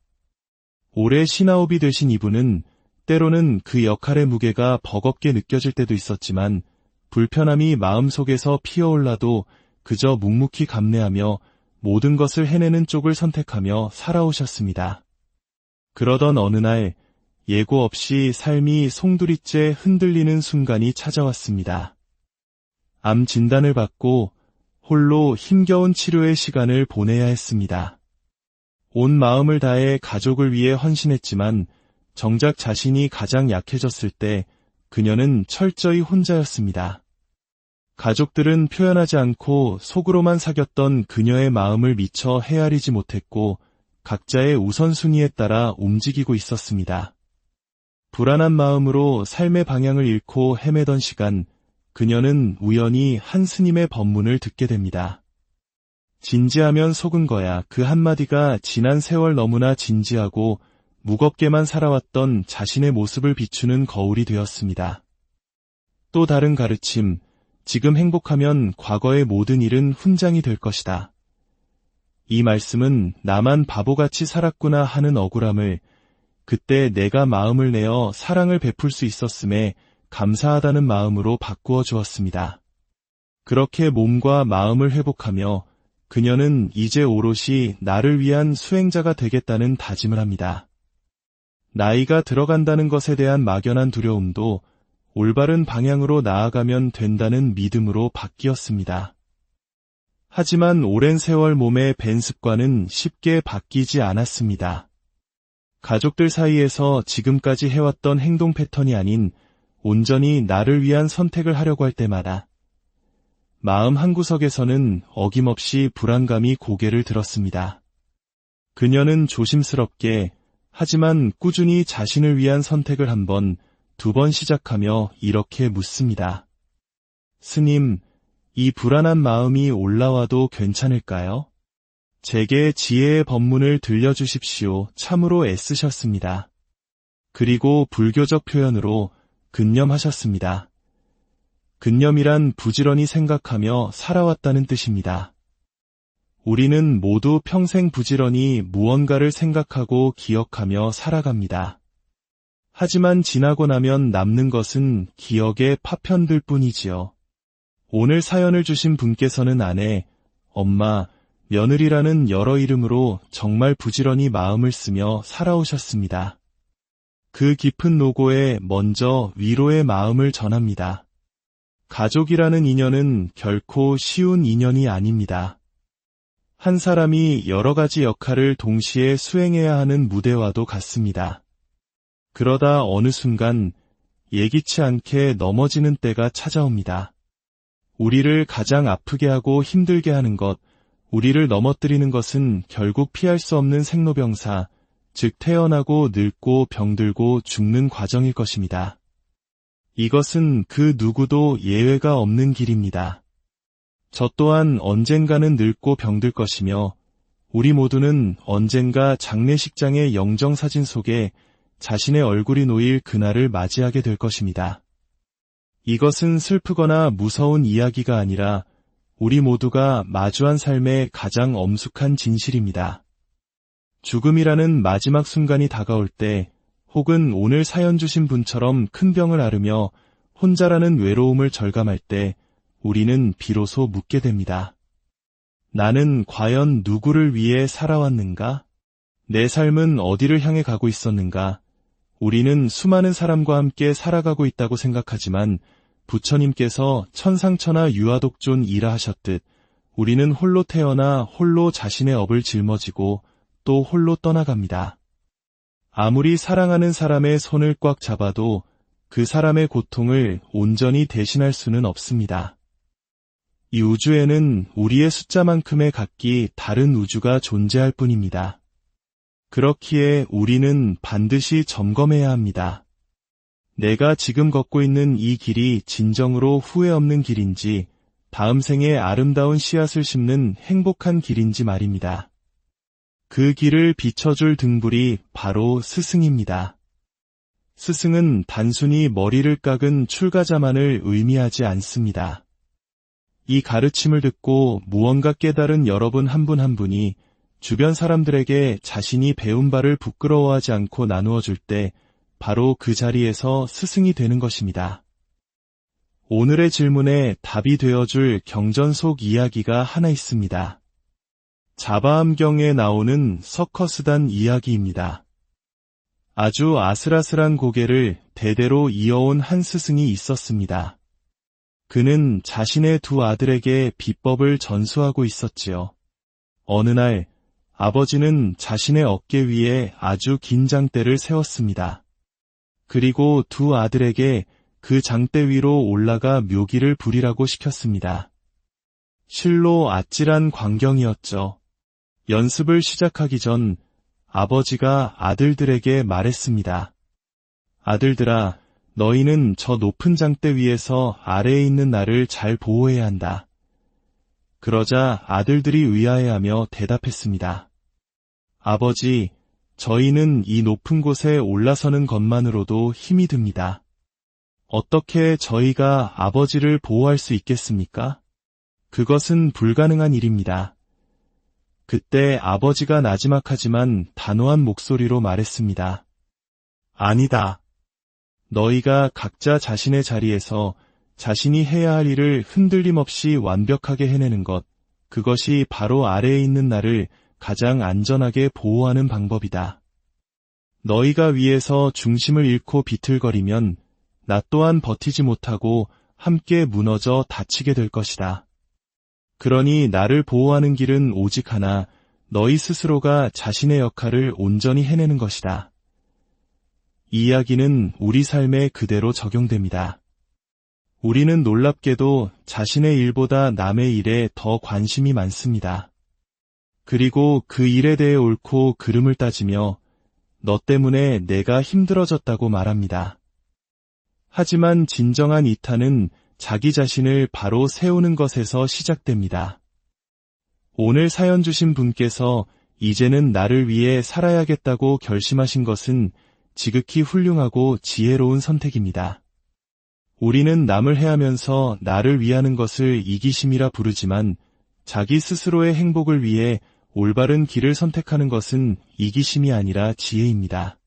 오래 신하옵이 되신 이분은 때로는 그 역할의 무게가 버겁게 느껴질 때도 있었지만 불편함이 마음속에서 피어올라도 그저 묵묵히 감내하며 모든 것을 해내는 쪽을 선택하며 살아오셨습니다. 그러던 어느 날 예고 없이 삶이 송두리째 흔들리는 순간이 찾아왔습니다. 암 진단을 받고 홀로 힘겨운 치료의 시간을 보내야 했습니다. 온 마음을 다해 가족을 위해 헌신했지만 정작 자신이 가장 약해졌을 때 그녀는 철저히 혼자였습니다. 가족들은 표현하지 않고 속으로만 사귀었던 그녀의 마음을 미처 헤아리지 못했고 각자의 우선순위에 따라 움직이고 있었습니다. 불안한 마음으로 삶의 방향을 잃고 헤매던 시간, 그녀는 우연히 한 스님의 법문을 듣게 됩니다. 진지하면 속은 거야. 그 한마디가 지난 세월 너무나 진지하고 무겁게만 살아왔던 자신의 모습을 비추는 거울이 되었습니다. 또 다른 가르침, 지금 행복하면 과거의 모든 일은 훈장이 될 것이다. 이 말씀은 나만 바보같이 살았구나 하는 억울함을 그때 내가 마음을 내어 사랑을 베풀 수 있었음에 감사하다는 마음으로 바꾸어 주었습니다. 그렇게 몸과 마음을 회복하며 그녀는 이제 오롯이 나를 위한 수행자가 되겠다는 다짐을 합니다. 나이가 들어간다는 것에 대한 막연한 두려움도 올바른 방향으로 나아가면 된다는 믿음으로 바뀌었습니다. 하지만 오랜 세월 몸에 밴 습관은 쉽게 바뀌지 않았습니다. 가족들 사이에서 지금까지 해왔던 행동 패턴이 아닌 온전히 나를 위한 선택을 하려고 할 때마다 마음 한구석에서는 어김없이 불안감이 고개를 들었습니다. 그녀는 조심스럽게 하지만 꾸준히 자신을 위한 선택을 한 번, 두 번 시작하며 이렇게 묻습니다. 스님, 이 불안한 마음이 올라와도 괜찮을까요? 제게 지혜의 법문을 들려주십시오. 참으로 애쓰셨습니다. 그리고 불교적 표현으로 근념하셨습니다. 근념이란 부지런히 생각하며 살아왔다는 뜻입니다. 우리는 모두 평생 부지런히 무언가를 생각하고 기억하며 살아갑니다. 하지만 지나고 나면 남는 것은 기억의 파편들 뿐이지요. 오늘 사연을 주신 분께서는 아내, 엄마, 며느리라는 여러 이름으로 정말 부지런히 마음을 쓰며 살아오셨습니다. 그 깊은 노고에 먼저 위로의 마음을 전합니다. 가족이라는 인연은 결코 쉬운 인연이 아닙니다. 한 사람이 여러 가지 역할을 동시에 수행해야 하는 무대와도 같습니다. 그러다 어느 순간 예기치 않게 넘어지는 때가 찾아옵니다. 우리를 가장 아프게 하고 힘들게 하는 것, 우리를 넘어뜨리는 것은 결국 피할 수 없는 생로병사, 즉 태어나고 늙고 병들고 죽는 과정일 것입니다. 이것은 그 누구도 예외가 없는 길입니다. 저 또한 언젠가는 늙고 병들 것이며 우리 모두는 언젠가 장례식장의 영정사진 속에 자신의 얼굴이 놓일 그날을 맞이하게 될 것입니다. 이것은 슬프거나 무서운 이야기가 아니라 우리 모두가 마주한 삶의 가장 엄숙한 진실입니다. 죽음이라는 마지막 순간이 다가올 때 혹은 오늘 사연 주신 분처럼 큰 병을 앓으며 혼자라는 외로움을 절감할 때 우리는 비로소 묻게 됩니다. 나는 과연 누구를 위해 살아왔는가? 내 삶은 어디를 향해 가고 있었는가? 우리는 수많은 사람과 함께 살아가고 있다고 생각하지만 부처님께서 천상천하 유아독존이라 하셨듯 우리는 홀로 태어나 홀로 자신의 업을 짊어지고 또 홀로 떠나갑니다. 아무리 사랑하는 사람의 손을 꽉 잡아도 그 사람의 고통을 온전히 대신할 수는 없습니다. 이 우주에는 우리의 숫자만큼의 각기 다른 우주가 존재할 뿐입니다. 그렇기에 우리는 반드시 점검해야 합니다. 내가 지금 걷고 있는 이 길이 진정으로 후회 없는 길인지, 다음 생에 아름다운 씨앗을 심는 행복한 길인지 말입니다. 그 길을 비춰줄 등불이 바로 스승입니다. 스승은 단순히 머리를 깎은 출가자만을 의미하지 않습니다. 이 가르침을 듣고 무언가 깨달은 여러분 한 분 한 분이 주변 사람들에게 자신이 배운 바를 부끄러워하지 않고 나누어 줄 때 바로 그 자리에서 스승이 되는 것입니다. 오늘의 질문에 답이 되어줄 경전 속 이야기가 하나 있습니다. 자바암경에 나오는 서커스단 이야기입니다. 아주 아슬아슬한 고개를 대대로 이어온 한 스승이 있었습니다. 그는 자신의 두 아들에게 비법을 전수하고 있었지요. 어느 날 아버지는 자신의 어깨 위에 아주 긴 장대를 세웠습니다. 그리고 두 아들에게 그 장대 위로 올라가 묘기를 부리라고 시켰습니다. 실로 아찔한 광경이었죠. 연습을 시작하기 전 아버지가 아들들에게 말했습니다. 아들들아, 너희는 저 높은 장대 위에서 아래에 있는 나를 잘 보호해야 한다. 그러자 아들들이 의아해하며 대답했습니다. 아버지, 저희는 이 높은 곳에 올라서는 것만으로도 힘이 듭니다. 어떻게 저희가 아버지를 보호할 수 있겠습니까? 그것은 불가능한 일입니다. 그때 아버지가 나지막하지만 단호한 목소리로 말했습니다. 아니다. 너희가 각자 자신의 자리에서 자신이 해야 할 일을 흔들림 없이 완벽하게 해내는 것, 그것이 바로 아래에 있는 나를 가장 안전하게 보호하는 방법이다. 너희가 위에서 중심을 잃고 비틀거리면 나 또한 버티지 못하고 함께 무너져 다치게 될 것이다. 그러니 나를 보호하는 길은 오직 하나, 너희 스스로가 자신의 역할을 온전히 해내는 것이다. 이 이야기는 우리 삶에 그대로 적용됩니다. 우리는 놀랍게도 자신의 일보다 남의 일에 더 관심이 많습니다. 그리고 그 일에 대해 옳고 그름을 따지며 너 때문에 내가 힘들어졌다고 말합니다. 하지만 진정한 이탈은 자기 자신을 바로 세우는 것에서 시작됩니다. 오늘 사연 주신 분께서 이제는 나를 위해 살아야겠다고 결심하신 것은 지극히 훌륭하고 지혜로운 선택입니다. 우리는 남을 해하면서 나를 위하는 것을 이기심이라 부르지만 자기 스스로의 행복을 위해 올바른 길을 선택하는 것은 이기심이 아니라 지혜입니다.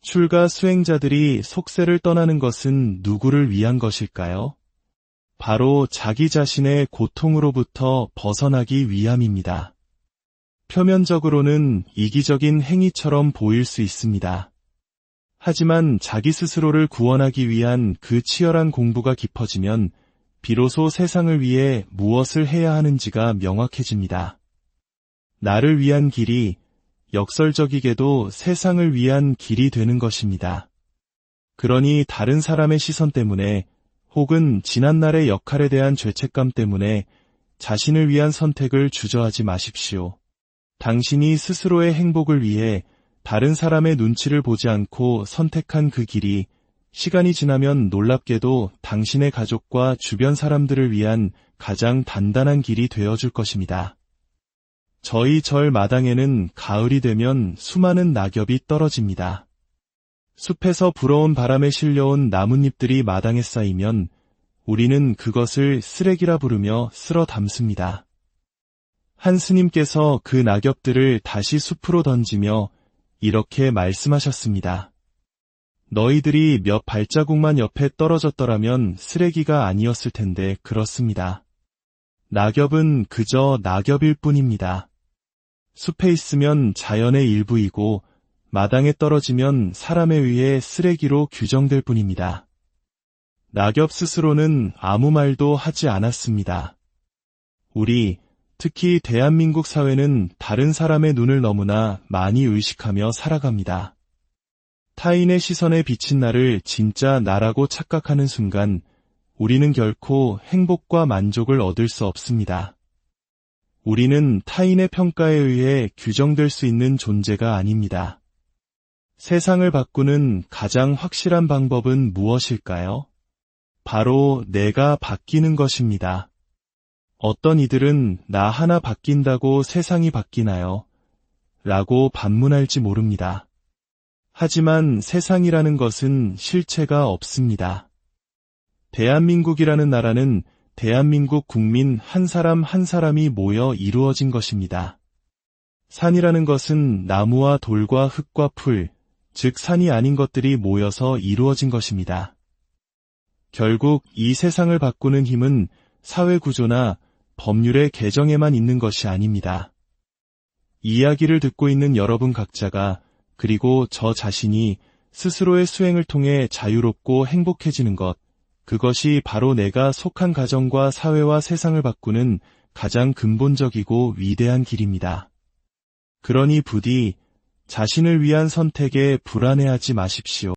출가 수행자들이 속세를 떠나는 것은 누구를 위한 것일까요? 바로 자기 자신의 고통으로부터 벗어나기 위함입니다. 표면적으로는 이기적인 행위처럼 보일 수 있습니다. 하지만 자기 스스로를 구원하기 위한 그 치열한 공부가 깊어지면 비로소 세상을 위해 무엇을 해야 하는지가 명확해집니다. 나를 위한 길이 역설적이게도 세상을 위한 길이 되는 것입니다. 그러니 다른 사람의 시선 때문에 혹은 지난날의 역할에 대한 죄책감 때문에 자신을 위한 선택을 주저하지 마십시오. 당신이 스스로의 행복을 위해 다른 사람의 눈치를 보지 않고 선택한 그 길이 시간이 지나면 놀랍게도 당신의 가족과 주변 사람들을 위한 가장 단단한 길이 되어줄 것입니다. 저희 절 마당에는 가을이 되면 수많은 낙엽이 떨어집니다. 숲에서 불어온 바람에 실려온 나뭇잎들이 마당에 쌓이면 우리는 그것을 쓰레기라 부르며 쓸어 담습니다. 한 스님께서 그 낙엽들을 다시 숲으로 던지며 이렇게 말씀하셨습니다. 너희들이 몇 발자국만 옆에 떨어졌더라면 쓰레기가 아니었을 텐데 그렇습니다. 낙엽은 그저 낙엽일 뿐입니다. 숲에 있으면 자연의 일부이고 마당에 떨어지면 사람에 의해 쓰레기로 규정될 뿐입니다. 낙엽 스스로는 아무 말도 하지 않았습니다. 우리, 특히 대한민국 사회는 다른 사람의 눈을 너무나 많이 의식하며 살아갑니다. 타인의 시선에 비친 나를 진짜 나라고 착각하는 순간 우리는 결코 행복과 만족을 얻을 수 없습니다. 우리는 타인의 평가에 의해 규정될 수 있는 존재가 아닙니다. 세상을 바꾸는 가장 확실한 방법은 무엇일까요? 바로 내가 바뀌는 것입니다. 어떤 이들은 나 하나 바뀐다고 세상이 바뀌나요? 라고 반문할지 모릅니다. 하지만 세상이라는 것은 실체가 없습니다. 대한민국이라는 나라는 대한민국 국민 한 사람 한 사람이 모여 이루어진 것입니다. 산이라는 것은 나무와 돌과 흙과 풀, 즉 산이 아닌 것들이 모여서 이루어진 것입니다. 결국 이 세상을 바꾸는 힘은 사회 구조나 법률의 개정에만 있는 것이 아닙니다. 이 이야기를 듣고 있는 여러분 각자가 그리고 저 자신이 스스로의 수행을 통해 자유롭고 행복해지는 것, 그것이 바로 내가 속한 가정과 사회와 세상을 바꾸는 가장 근본적이고 위대한 길입니다. 그러니 부디 자신을 위한 선택에 불안해하지 마십시오.